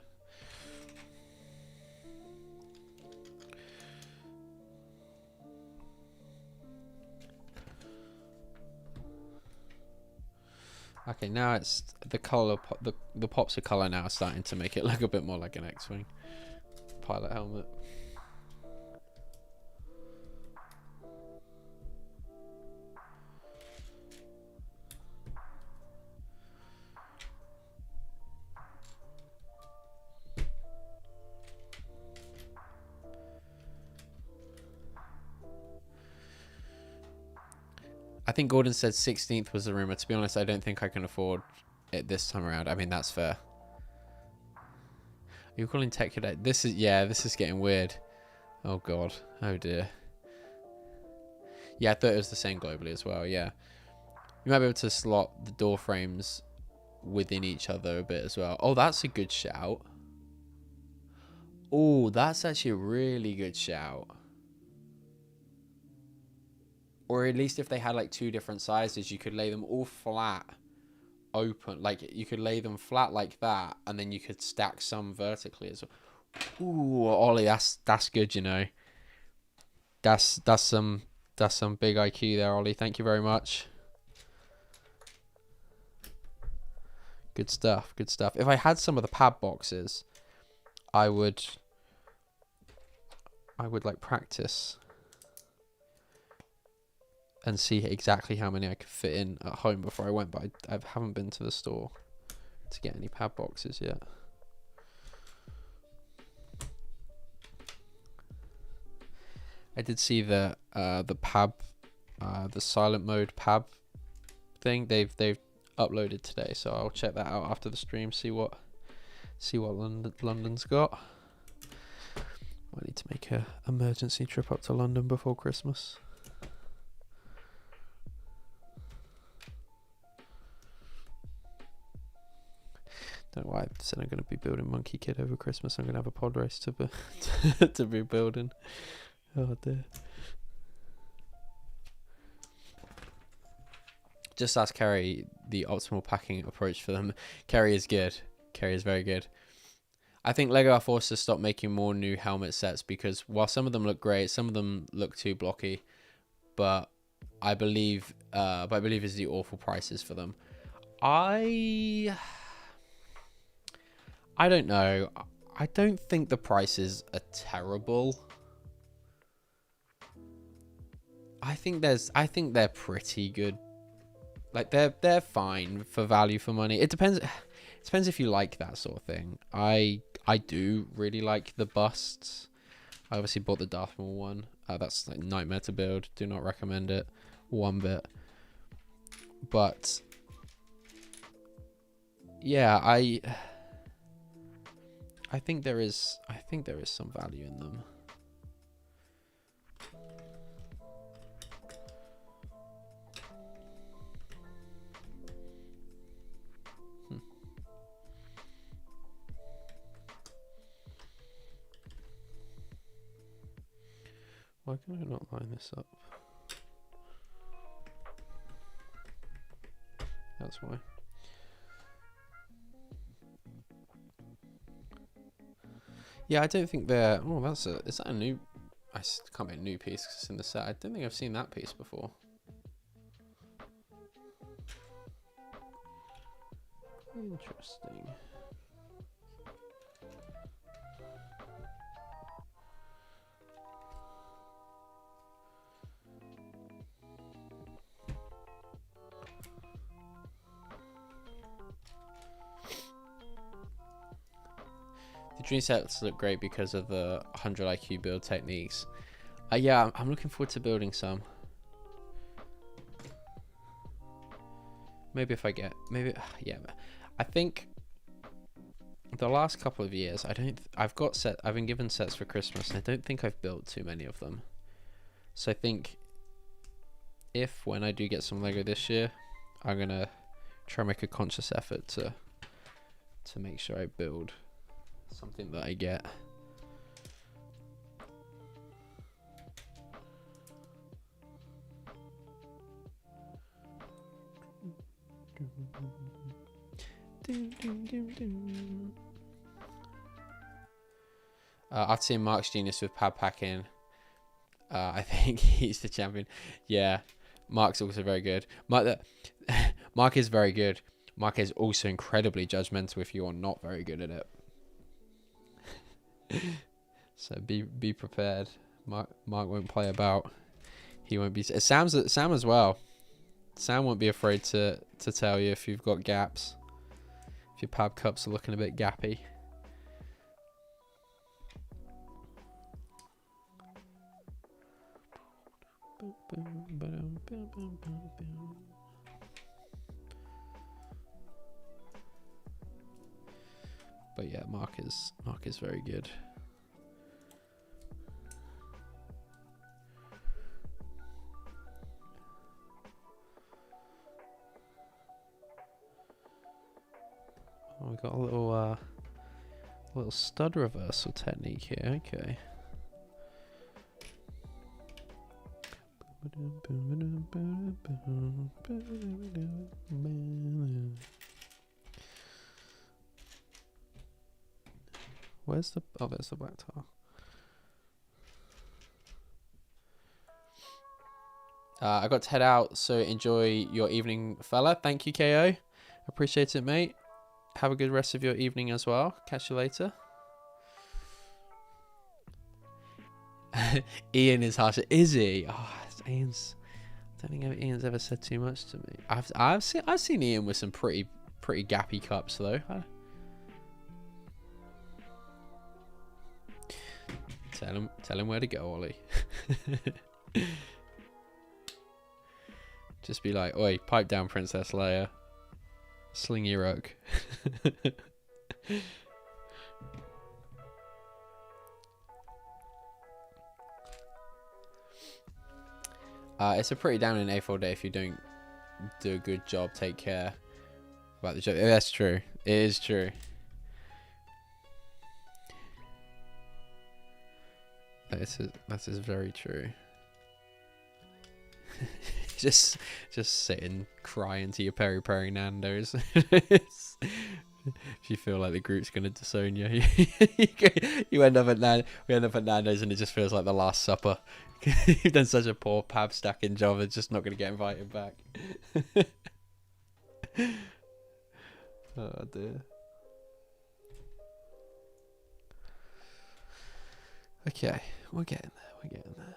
Okay, now it's the color. The pops of color now are starting to make it look a bit more like an X-wing pilot helmet. I think Gordon said 16th was the rumor. To be honest, I don't think I can afford it this time around. I mean, that's fair. Are you calling tech cadet? This is getting weird. Oh god. Oh dear. Yeah, I thought it was the same globally as well. Yeah, you might be able to slot the door frames within each other a bit as well. Oh, that's a good shout. Oh, that's actually a really good shout. Or at least if they had like 2 different sizes, you could lay them all flat, open. Like you could lay them flat like that, and then you could stack some vertically as well. Ooh, Ollie, that's good. You know, that's some big IQ there, Ollie. Thank you very much. Good stuff. Good stuff. If I had some of the pad boxes, I would like practice and see exactly how many I could fit in at home before I went, but I haven't been to the store to get any pad boxes yet. I did see the pab, the silent mode pab thing. They've uploaded today, so I'll check that out after the stream. See what London's got. I need to make a emergency trip up to London before Christmas. Don't know why I said I'm going to be building Monkey Kid over Christmas. I'm going to have a pod race to be to be building. Oh dear. Just ask Kerry the optimal packing approach for them. Kerry is good. Kerry is very good. I think Lego are forced to stop making more new helmet sets because while some of them look great, some of them look too blocky. But I believe it's the awful prices for them. I don't know. I don't think the prices are terrible. I think they're pretty good. Like they're fine for value for money. It depends if you like that sort of thing. I do really like the busts. I obviously bought the Darth Maul one. That's like nightmare to build. Do not recommend it one bit. But yeah, I think there is some value in them. Why can I not line this up? That's why. Yeah, I don't think they're... Oh, is that a new... I can't be a new piece because it's in the set. I don't think I've seen that piece before. Interesting. The dream sets look great because of the 100 IQ build techniques. Yeah, I'm looking forward to building some. Maybe if I get... yeah. I think the last couple of years, I've been given sets for Christmas, and I don't think I've built too many of them. So I think when I do get some Lego this year, I'm gonna try and make a conscious effort to make sure I build something that I get. I've seen Mark's genius with pad packing. I think he's the champion. Yeah, Mark's also very good. Mark is very good. Mark is also incredibly judgmental if you are not very good at it. So be prepared. Mark won't play about. He won't be. Sam as well. Sam won't be afraid to tell you if you've got gaps. If your pad cups are looking a bit gappy. But yeah, Mark is very good. we've got a little stud reversal technique here. Okay. Where's the... Oh, there's the black tile. I got to head out, so enjoy your evening, fella. Thank you, KO. Appreciate it, mate. Have a good rest of your evening as well. Catch you later. Ian is harsh. Is he? Oh, Ian's... I don't think Ian's ever said too much to me. I've seen Ian with some pretty gappy cups though. Tell him where to go, Ollie. Just be like, oi, pipe down, Princess Leia. Sling your oak. It's a pretty down in A4 day if you don't do a good job. Take care about the job. That's true. It is true. That is very true. just sitting crying to your peri Nando's. If you feel like the group's gonna disown you, we end up at Nando's and it just feels like the Last Supper. You've done such a poor pab stacking job, it's just not gonna get invited back. Oh dear. Okay, we're getting there.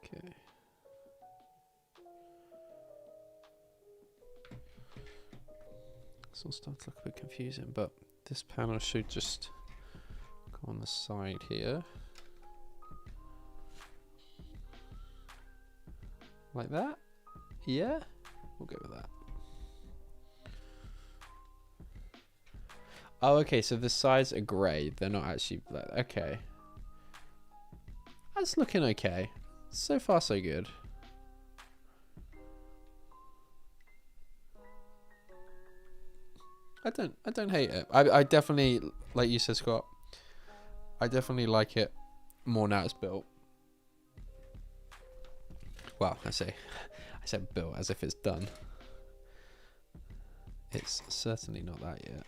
Okay. This will start to look a bit confusing, but this panel should just go on the side here. Like that? Yeah? We'll go with that. Oh, okay, so the sides are grey. They're not actually black. Okay. That's looking okay. So far, so good. I don't hate it. I definitely, like you said, Scott, I definitely like it more now it's built. Well, I said built as if it's done. It's certainly not that yet.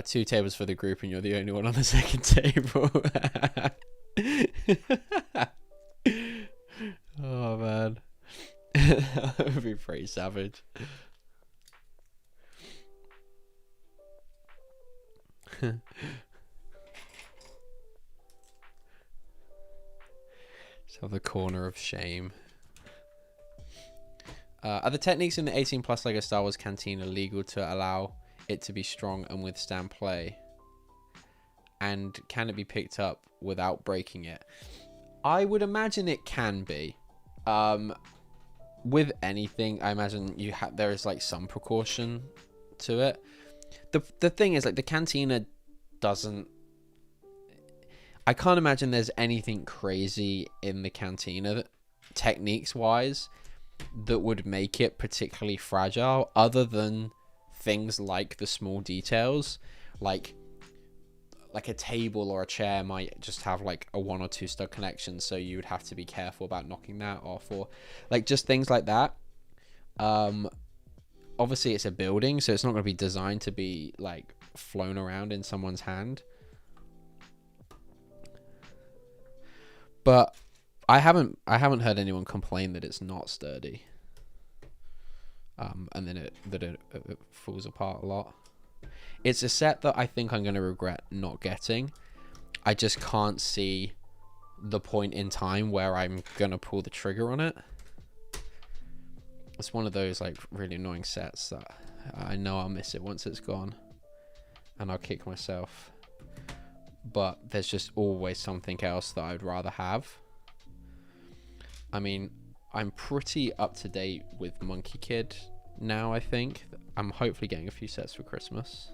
Two tables for the group and you're the only one on the second table. Oh man. That would be pretty savage. Just have the corner of shame. Are the techniques in the 18 plus Lego Star Wars Cantina legal to allow it to be strong and withstand play? And can it be picked up without breaking it? I would imagine it can be. With anything, I imagine there is like some precaution to it. The thing is, like, the Cantina doesn't... I can't imagine there's anything crazy in the Cantina techniques-wise that would make it particularly fragile, other than things like the small details, like a table or a chair might just have like a 1 or 2 stud connection, so you would have to be careful about knocking that off, or like just things like that. Obviously it's a building, so it's not going to be designed to be like flown around in someone's hand. But I haven't heard anyone complain that it's not sturdy. And then it falls apart a lot. It's a set that I think I'm going to regret not getting. I just can't see the point in time where I'm going to pull the trigger on it. It's one of those like really annoying sets that I know I'll miss it once it's gone. And I'll kick myself. But there's just always something else that I'd rather have. I mean, I'm pretty up to date with Monkey Kid now, I think. I'm hopefully getting a few sets for Christmas.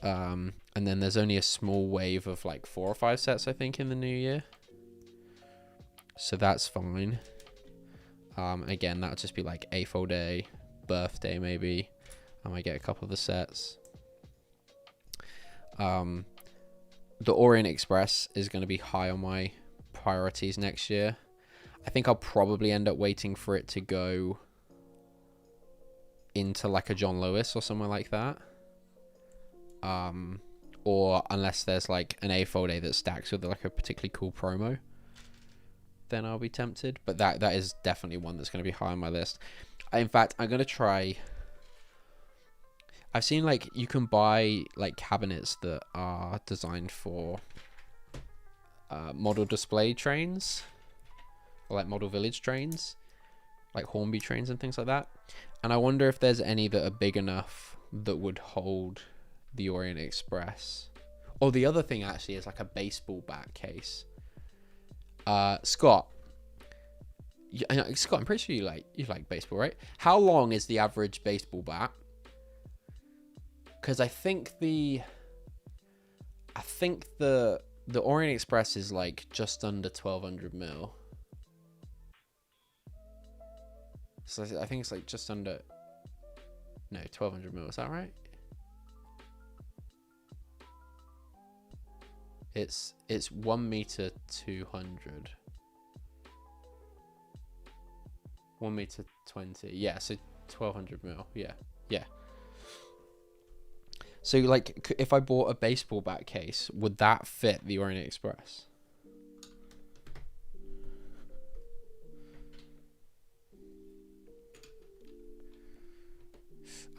And then there's only a small wave of like 4 or 5 sets, I think, in the new year. So that's fine. Again, that'll just be like A-fold day, birthday maybe. I might get a couple of the sets. The Orient Express is going to be high on my priorities next year. I think I'll probably end up waiting for it to go into like a John Lewis or somewhere like that. Or unless there's like an A-fold day that stacks with like a particularly cool promo, then I'll be tempted. But that is definitely one that's going to be high on my list. In fact, I'm going to try... I've seen like you can buy like cabinets that are designed for model display trains, or like model village trains, like Hornby trains and things like that. And I wonder if there's any that are big enough that would hold the Orient Express. Or the other thing actually is like a baseball bat case. Scott, I'm pretty sure you like baseball, right? How long is the average baseball bat? Because I think the Orient Express is like just under 1200 mil. So I think it's like just under 1200 mil. Is that right? It's 1 meter 200. 1 meter 20. Yeah, so 1200 mil. Yeah. So, like, if I bought a baseball bat case, would that fit the Orient Express?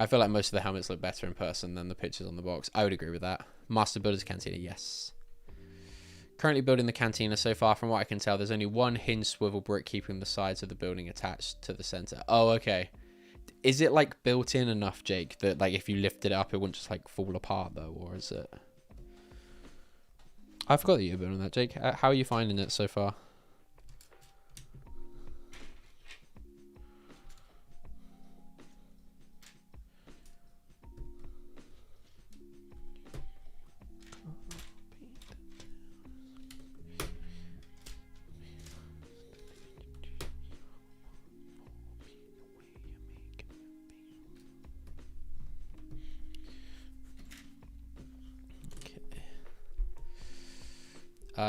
I feel like most of the helmets look better in person than the pictures on the box. I would agree with that. Master Builder's Cantina, yes. Currently building the cantina. So far, from what I can tell, there's only one hinged swivel brick keeping the sides of the building attached to the center. Oh, okay. Is it like built in enough, Jake, that like if you lifted it up, it wouldn't just like fall apart though, or is it? I forgot that you were building that, Jake. How are you finding it so far?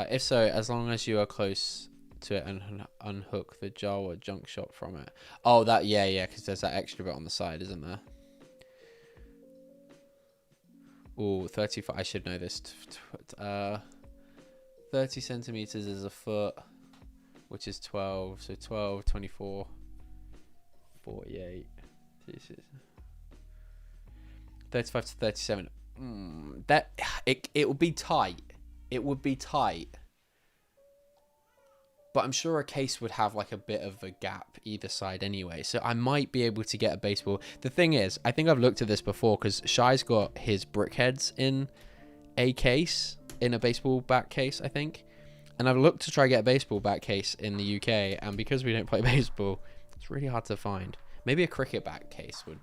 If so, as long as you are close to it and unhook the jar or junk shop from it. Oh, that, yeah, because there's that extra bit on the side, isn't there? Ooh, 35, I should know this. 30 centimeters is a foot, which is 12. So 12, 24, 48, 35 to 37. That, it would be tight. It would be tight. But I'm sure a case would have like a bit of a gap either side anyway. So I might be able to get a baseball. The thing is, I think I've looked at this before because Shy's got his brickheads in a case, in a baseball bat case, I think. And I've looked to try to get a baseball bat case in the UK. And because we don't play baseball, it's really hard to find. Maybe a cricket bat case would...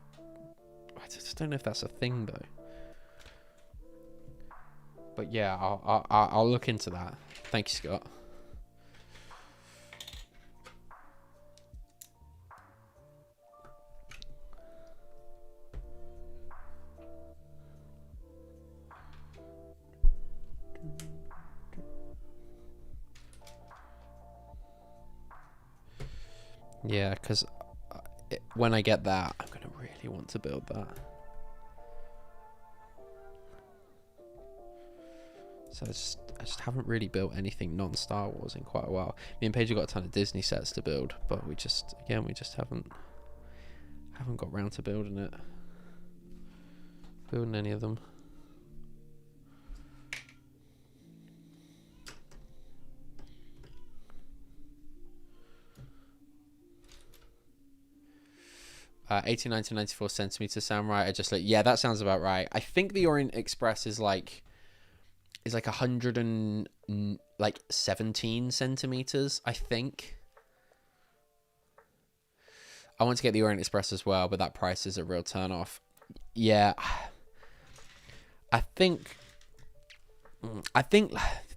I just don't know if that's a thing though. But yeah, I'll look into that. Thank you, Scott. Yeah, because when I get that, I'm going to really want to build that. So I just haven't really built anything non-Star Wars in quite a while. Me and Paige have got a ton of Disney sets to build, but we just haven't got round to building any of them. Uh, 89 to 94 centimeters sound right? I just like, yeah, that sounds about right. I think the Orient Express is like 117 centimeters, I think. I want to get the Orient Express as well, but that price is a real turn off. Yeah, I think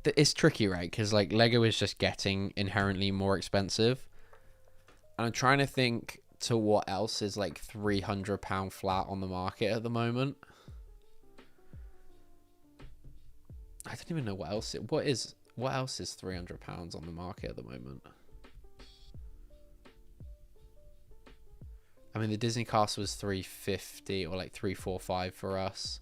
it's tricky, right? Because like Lego is just getting inherently more expensive, and I'm trying to think to what else is like £300 flat on the market at the moment. I don't even know what else what else is £300 on the market at the moment. I mean, the Disney Castle was $350 or like $345 for us.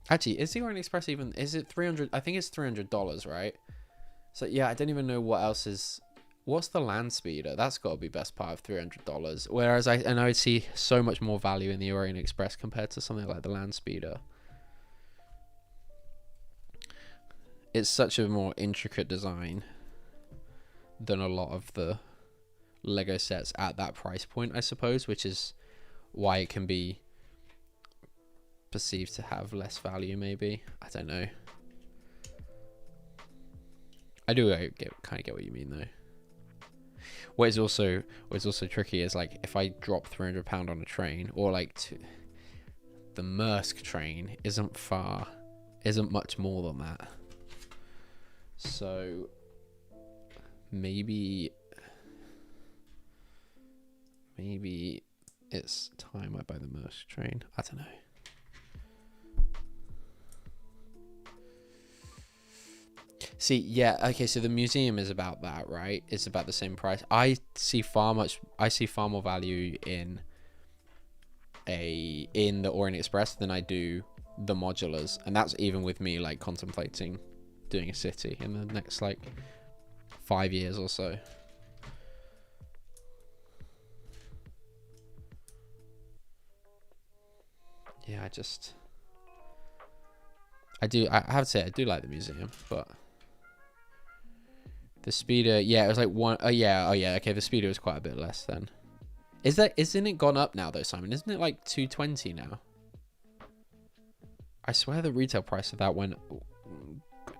Actually, is the Orient Express even? Is it $300? I think it's $300, right? So yeah, I don't even know what else is. What's the land speeder? That's got to be best part of $300. Whereas I would see so much more value in the Orient Express compared to something like the land speeder. It's such a more intricate design than a lot of the Lego sets at that price point, I suppose, which is why it can be perceived to have less value, maybe. I don't know. I do kind of get what you mean, though. What is also tricky is like if I drop £300 on a train, or like the Maersk train isn't much more than that. So maybe it's time I buy the Maersk train. I don't know. See, yeah, okay, so the museum is about that, right? It's about the same price. I see far more value in the Orient Express than I do the modulars, and that's even with me like contemplating doing a city in the next like 5 years or so. Yeah, I have to say I do like the museum, but the speeder, yeah, it was like one. Oh yeah, okay, the speeder was quite a bit less then. Isn't it gone up now though, Simon? Isn't it like 220 now? I swear the retail price of that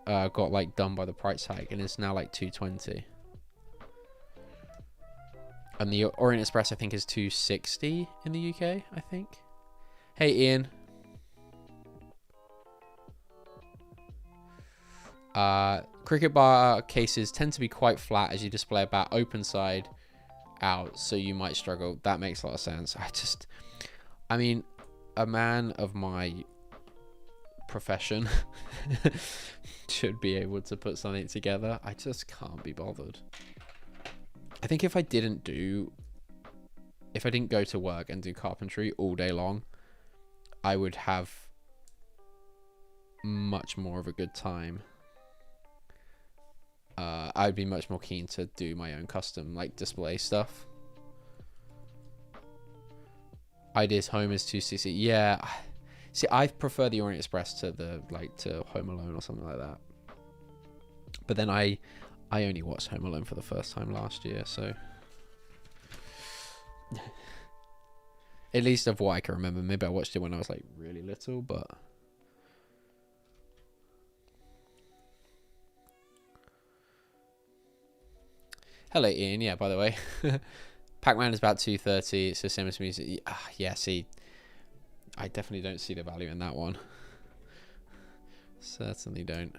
got like done by the price hike, and it's now like 220. And the Orient Express I think is 260 in the UK, I think. Hey Ian. Cricket bar cases tend to be quite flat as you display a bat open side out, so you might struggle. That makes a lot of sense. I mean, a man of my profession should be able to put something together. I just can't be bothered. I think if I didn't go to work and do carpentry all day long, I would have much more of a good time. I'd be much more keen to do my own custom like display stuff. Ideas Home is 260. Yeah. See, I prefer the Orient Express to to Home Alone or something like that. But then I only watched Home Alone for the first time last year, so at least of what I can remember. Maybe I watched it when I was like really little, but hello Ian, yeah, by the way. Pac-Man is about 230, so same as music. Yeah, see, I definitely don't see the value in that one. Certainly don't.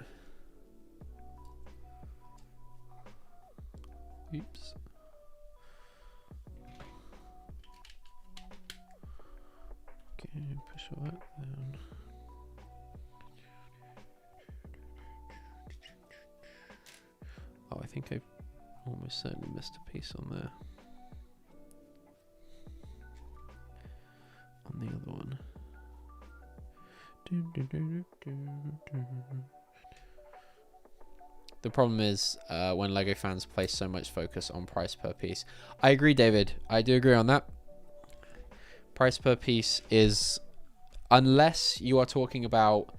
Oops. Okay, push all that down. Oh, I think I've almost certainly missed a piece on there. On the other one. The problem is when LEGO fans place so much focus on price per piece. I agree, David. I do agree on that. Price per piece is, unless you are talking about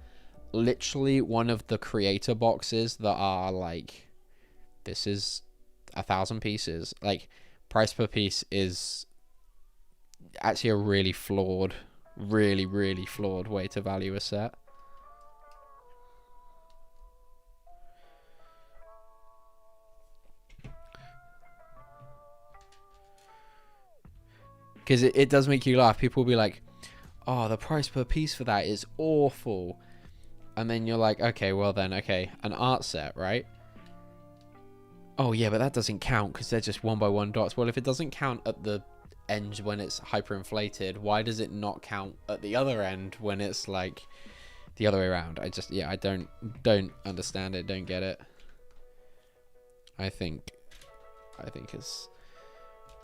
literally one of the creator boxes that are like, this is 1,000 pieces. Like, price per piece is actually a really flawed, really flawed way to value a set. Because it does make you laugh. People will be like, oh, the price per piece for that is awful. And then you're like, okay, well then, okay, an art set, right? Oh yeah, but that doesn't count because they're just 1x1 dots. Well, if it doesn't count at the end when it's hyperinflated, why does it not count at the other end when it's like the other way around? I just, yeah, I don't understand it, don't get it. I think it's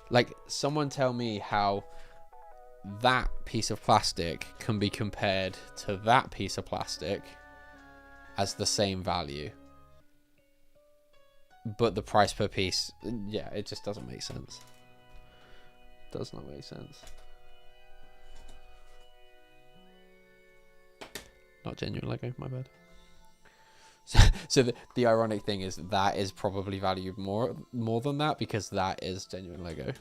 like, someone tell me how that piece of plastic can be compared to that piece of plastic as the same value, but the price per piece, yeah, it just doesn't make sense. Does not make sense. Not genuine Lego, my bad. So the ironic thing is that is probably valued more than that, because that is genuine Lego.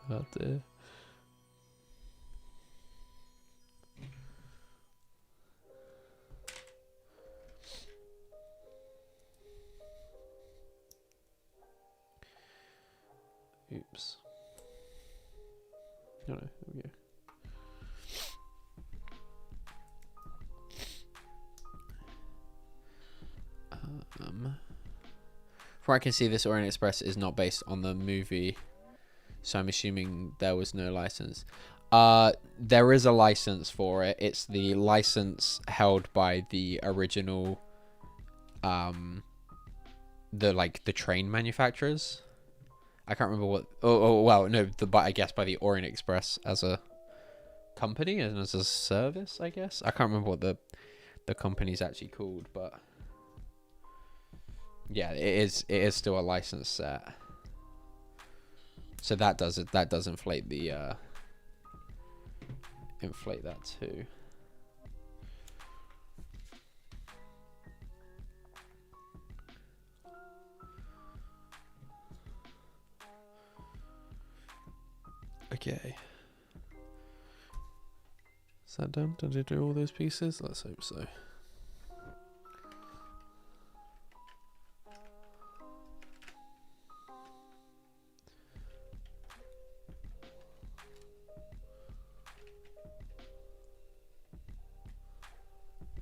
Oh dear. Oops. No, there we go. From what I can see, this Orient Express is not based on the movie, so I'm assuming there was no license. There is a license for it. It's the license held by the original, the train manufacturers. I can't remember what. Well, no, but I guess by the Orient Express as a company and as a service, I guess. I can't remember what the company's actually called, but yeah, it is still a licensed set. So that does inflate the inflate that too. Okay. Is that done? Did it do all those pieces? Let's hope so.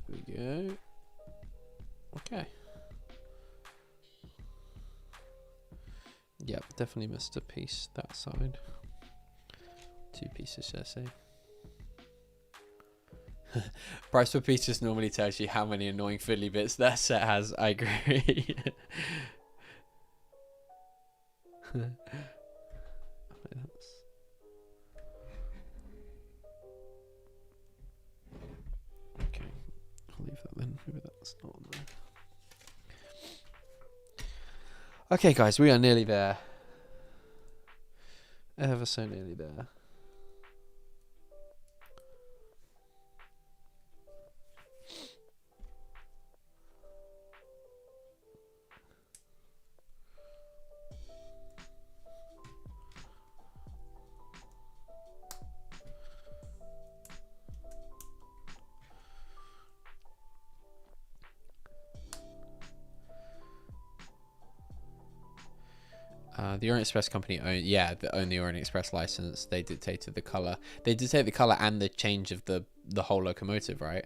There we go. Okay. Yep, definitely missed a piece that side. 2 pieces, should I say. Price per piece just normally tells you how many annoying fiddly bits that set has. I agree. Okay, I'll leave that then. Maybe that's not on there. Okay, guys, we are nearly there. Ever so nearly there. The Orient Express company own the Orient Express license. They dictated the color. They dictate the color and the change of the whole locomotive, right?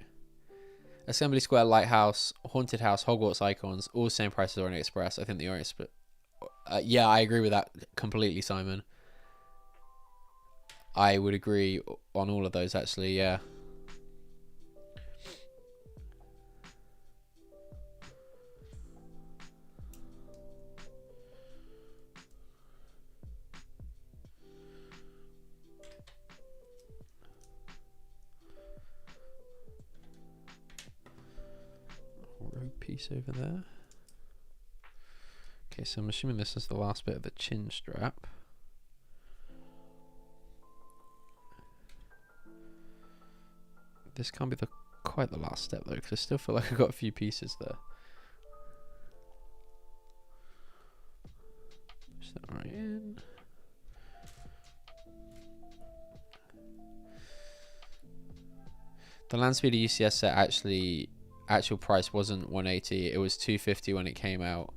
Assembly Square, Lighthouse, Haunted House, Hogwarts Icons, all the same price as Orient Express. I think the Orient Express. Yeah, I agree with that completely, Simon. I would agree on all of those, actually. Yeah. piece over there. Okay, so I'm assuming this is the last bit of the chin strap. This can't be quite the last step though, because I still feel like I've got a few pieces there. Push that right in. The land speeder UCS set actual price wasn't 180, it was 250 when it came out.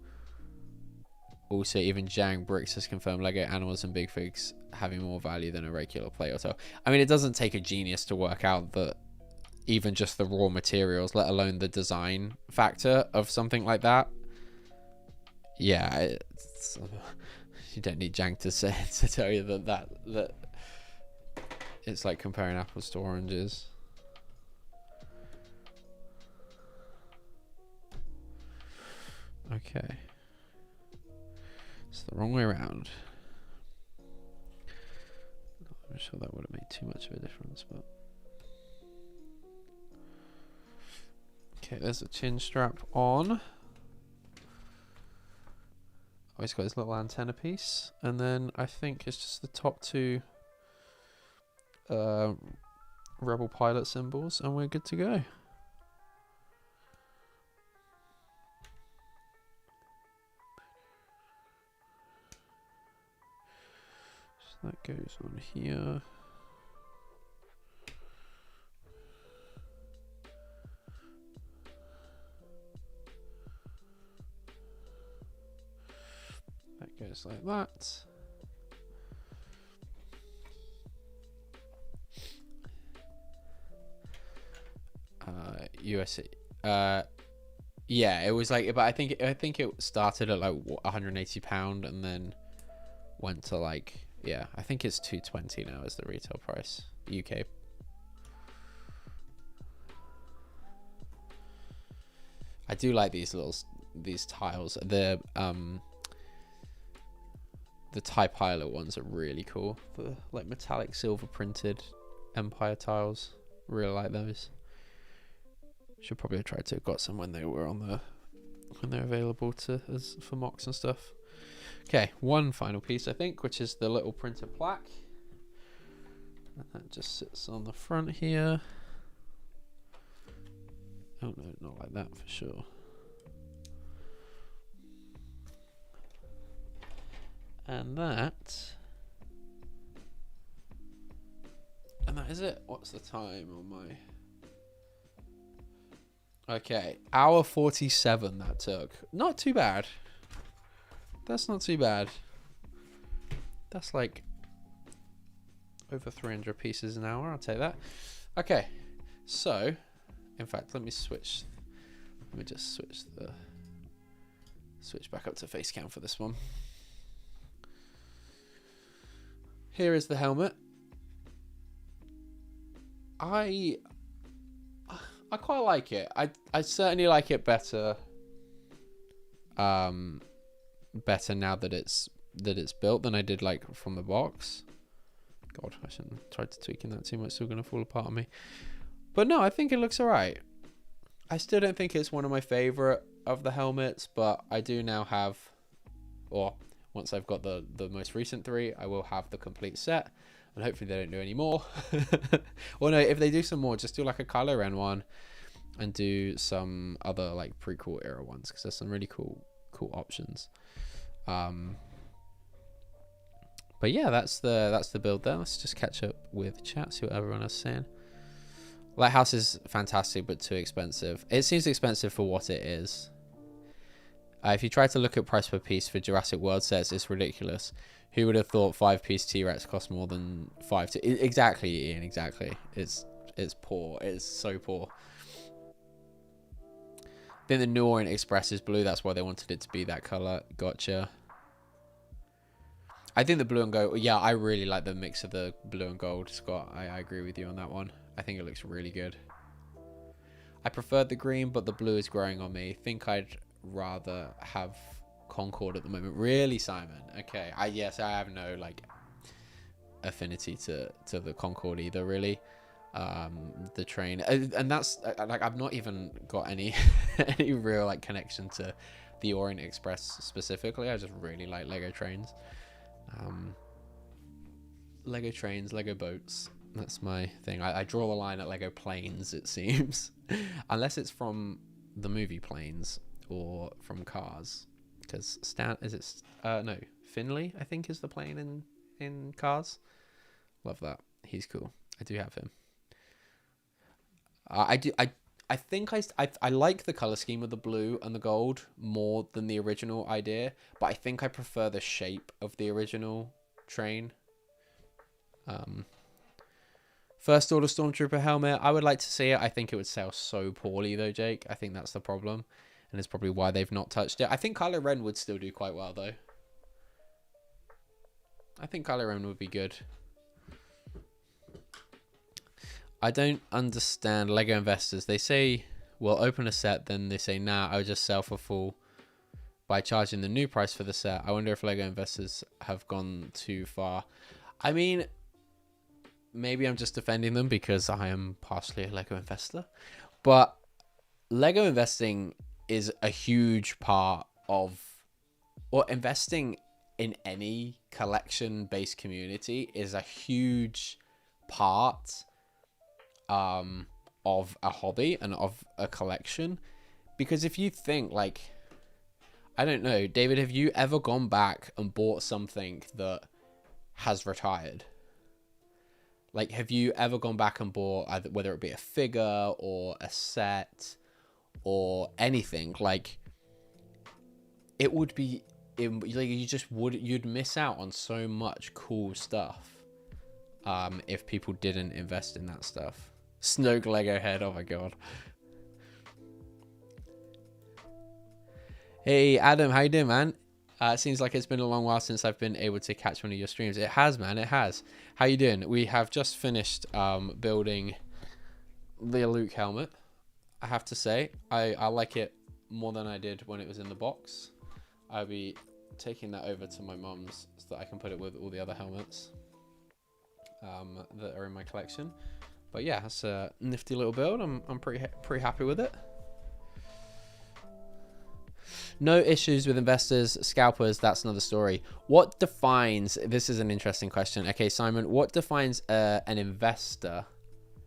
Also, even Jang Bricks has confirmed Lego Animals and Big Figs having more value than a regular plate or so. I mean, it doesn't take a genius to work out that even just the raw materials, let alone the design factor of something like that. Yeah, you don't need Jang to say to tell you that it's like comparing apples to oranges. Okay, it's the wrong way around. I'm sure that would have made too much of a difference, but okay, there's a chin strap on. Oh, he's got his little antenna piece, and then I think it's just the top two Rebel pilot symbols, and we're good to go. That goes on here. That goes like that. USA. Yeah, it was like, but I think it started at like £180 and then went to like, yeah, I think it's 220 now is the retail price UK. I do like these tiles. The TIE Pilot ones are really cool. The like metallic silver printed Empire tiles. Really like those. Should probably have tried to have got some when they were when they're available for mocks and stuff. Okay, one final piece I think, which is the little printed plaque. And that just sits on the front here. Oh no, not like that for sure. And that is it. What's the time on my... Okay, hour 47 that took. Not too bad. That's not too bad. That's like over 300 pieces an hour. I'll take that. Okay, so in fact, let me just switch back up to face cam for this one. Here is the helmet. I quite like it. I certainly like it better. Better now that it's built than I did like from the box. God, I shouldn't have tried to tweaking that too much. It's still gonna fall apart on me. But no, I think it looks alright. I still don't think it's one of my favorite of the helmets, but I do now have, or once I've got the most recent three, I will have the complete set, and hopefully they don't do any more. Or no, if they do some more, just do like a Kylo Ren one, and do some other like prequel era ones, because there's some really cool options. But yeah, that's the build there. Let's just catch up with chat, see what everyone is saying. Lighthouse is fantastic, but too expensive. It seems expensive for what it is. If you try to look at price per piece for Jurassic World sets, it's ridiculous. Who would have thought 5-piece T-Rex cost more than 5 to... Exactly, Ian, exactly. It's poor. It's so poor. I think the New Orient Express is blue. That's why they wanted it to be that color. Gotcha. I think the blue and gold... Yeah, I really like the mix of the blue and gold, Scott. I agree with you on that one. I think it looks really good. I preferred the green, but the blue is growing on me. I think I'd rather have Concorde at the moment. Really, Simon? Okay. Yes, I have no like affinity to the Concorde either, really. the train, and that's like I've not even got any any real like connection to the Orient Express specifically. I just really like Lego trains. Lego trains, Lego boats, that's my thing. I draw the line at Lego planes, it seems. Unless it's from the movie Planes or from Cars, because no, Finley I think is the plane in Cars. Love that, he's cool. I do have him. I think I like the color scheme of the blue and the gold more than the original idea, but I think I prefer the shape of the original train. First Order Stormtrooper helmet, I would like to see it. I think it would sell so poorly though, Jake. I think that's the problem, and it's probably why they've not touched it. I think Kylo Ren would still do quite well though. I think Kylo Ren would be good. I don't understand Lego investors. They say we'll open a set, then they say nah, I'll just sell for full by charging the new price for the set. I wonder if Lego investors have gone too far. I mean, maybe I'm just defending them because I am partially a Lego investor, but Lego investing is a huge part of, or investing in any collection-based community is a huge part of a hobby and of a collection. Because if you think, like, I don't know, David, have you ever gone back and bought something that has retired? Like, have you ever gone back and bought either, whether it be a figure or a set or anything? Like, it would be, like, you'd miss out on so much cool stuff if people didn't invest in that stuff. Snoke Lego head, oh my god. Hey Adam, how you doing, man? It seems like it's been a long while since I've been able to catch one of your streams. It has, man, it has. How you doing? We have just finished building the Luke helmet. I have to say, I like it more than I did when it was in the box. I'll be taking that over to my mum's so that I can put it with all the other helmets that are in my collection. But yeah, it's a nifty little build. I'm pretty happy with it. No issues with investors, scalpers, that's another story. What defines, this is an interesting question. Okay, Simon, what defines an investor,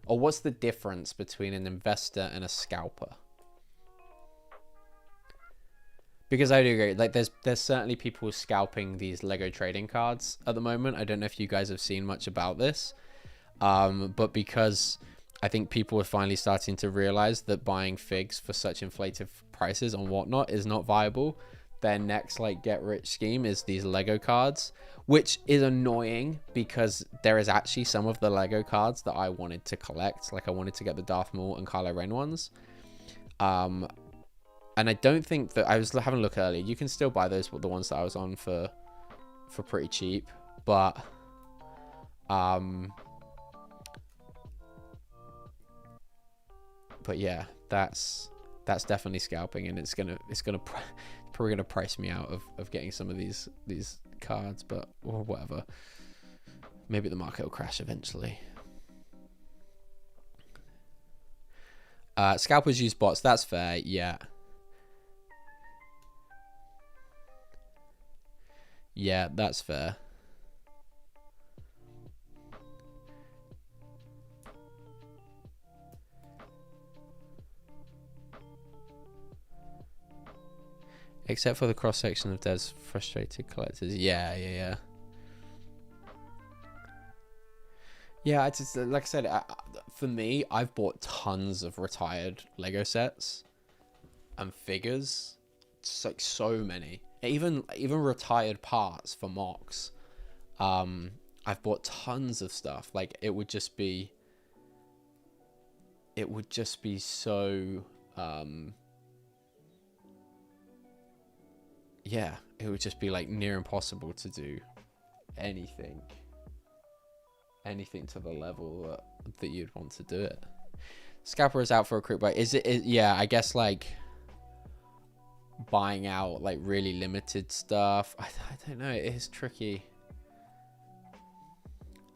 or what's the difference between an investor and a scalper? Because I do agree, like there's certainly people scalping these Lego trading cards at the moment. I don't know if you guys have seen much about this. But because I think people are finally starting to realize that buying figs for such inflated prices and whatnot is not viable, their next like get rich scheme is these Lego cards, which is annoying because there is actually some of the Lego cards that I wanted to collect. Like I wanted to get the Darth Maul and Kylo Ren ones. And I don't think that, I was having a look earlier, you can still buy those, the ones that I was on for pretty cheap, but yeah, that's definitely scalping, and it's probably gonna price me out of getting some of these cards, but or whatever. Maybe the market will crash eventually. Scalpers use bots, that's fair, yeah. Yeah, that's fair. Except for the cross-section of Dev's frustrated collectors. Yeah. Yeah, it's just, like I said, for me, I've bought tons of retired Lego sets and figures. It's like so many. Even retired parts for mocks. I've bought tons of stuff. Like it would just be so yeah, it would just be like near impossible to do anything to the level that you'd want to do it. Scalper is out for a quick buy. Yeah, I guess like buying out like really limited stuff. I don't know. It is tricky.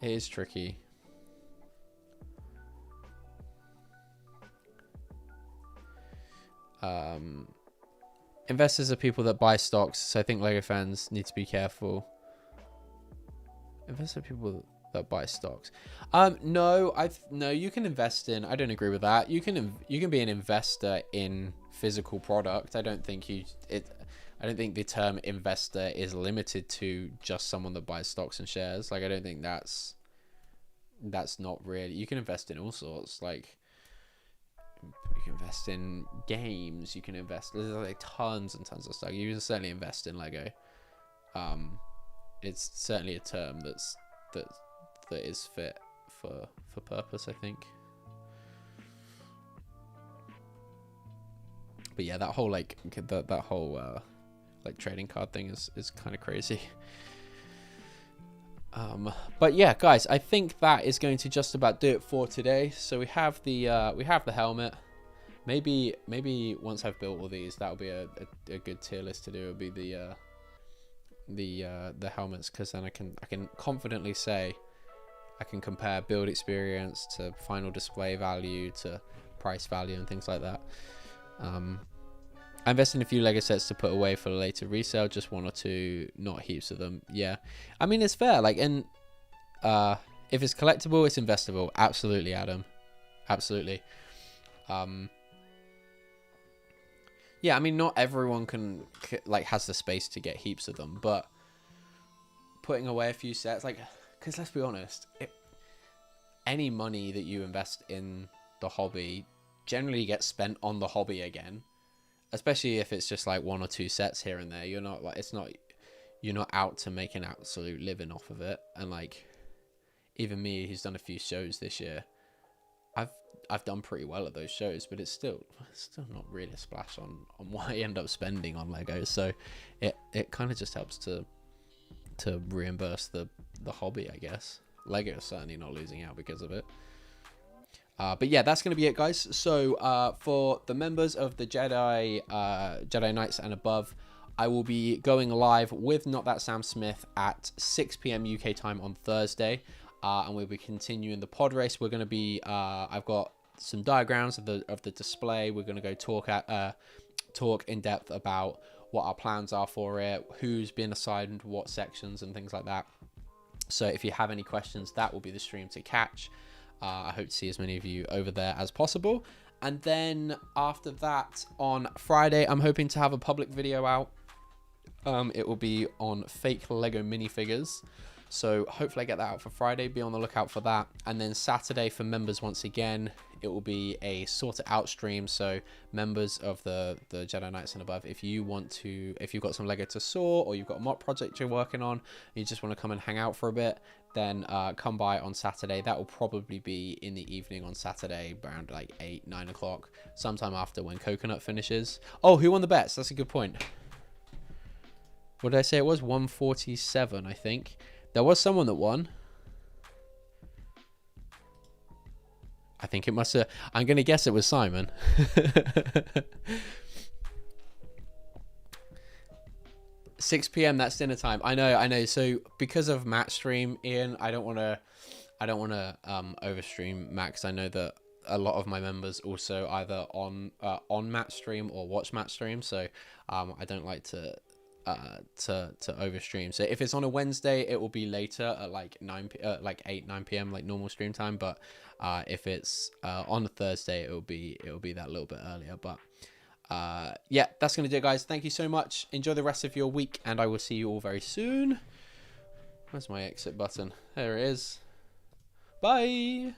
It is tricky. Investors are people that buy stocks, so I think Lego fans need to be careful. Investors are people that buy stocks. No, you can invest in. I don't agree with that. You can be an investor in physical product. I don't think the term investor is limited to just someone that buys stocks and shares. Like, I don't think that's not really. You can invest in all sorts. Like, you can invest in games. You can invest. There's like tons and tons of stuff. You can certainly invest in Lego. It's certainly a term that is fit for purpose, I think. But yeah, that whole like that whole like trading card thing is kind of crazy. But yeah, guys, I think that is going to just about do it for today. So we have the helmet. Maybe once I've built all these, that'll be a good tier list to do. It'll be the helmets, because then I can confidently say I can compare build experience to final display value to price value and things like that. I invested in a few Lego sets to put away for later resale, just one or two, not heaps of them. Yeah, I mean, it's fair. Like, and if it's collectible, it's investable. Absolutely, Adam. Absolutely. Yeah, I mean, not everyone has the space to get heaps of them, but putting away a few sets, like, because let's be honest, any money that you invest in the hobby generally gets spent on the hobby again. Especially if it's just like one or two sets here and there. You're not out to make an absolute living off of it. And like, even me, who's done a few shows this year, I've done pretty well at those shows, but it's still not really a splash on what I end up spending on Lego. So it kind of just helps to reimburse the hobby, I guess. Lego is certainly not losing out because of it. But yeah, that's going to be it, guys. So for the members of the Jedi Knights and above, I will be going live with Not That Sam Smith at 6 p.m. UK time on Thursday, and we'll be continuing the pod race. We're going to be I've got some diagrams of the display. We're going to go talk in depth about what our plans are for it, who's been assigned what sections and things like that. So if you have any questions, that will be the stream to catch. I hope to see as many of you over there as possible. And then after that, on Friday, I'm hoping to have a public video out. It will be on fake Lego minifigures. So hopefully I get that out for Friday. Be on the lookout for that. And then Saturday for members, once again, it will be a sort it out stream. So members of the Jedi Knights and above, if you've got some Lego to sort, or you've got a mock project you're working on, and you just want to come and hang out for a bit, then come by on Saturday. That will probably be in the evening on Saturday, around like 8-9 o'clock, sometime after when Coconut finishes. Oh, who won the bets? That's a good point. What did I say it was? 147, I think. There was someone that won. I think it must have... I'm going to guess it was Simon. 6 p.m. that's dinner time. I know. So because of Matt's stream, Ian, I don't want to overstream Matt, because I know that a lot of my members also either on Matt's stream or watch Matt's stream. So I don't like to overstream. So if it's on a Wednesday, it will be later at like 8-9 p.m. like normal stream time. But if it's on a Thursday, it'll be that little bit earlier. But yeah, that's gonna do it, guys. Thank you so much. Enjoy the rest of your week, and I will see you all very soon. Where's my exit button? There it is. Bye.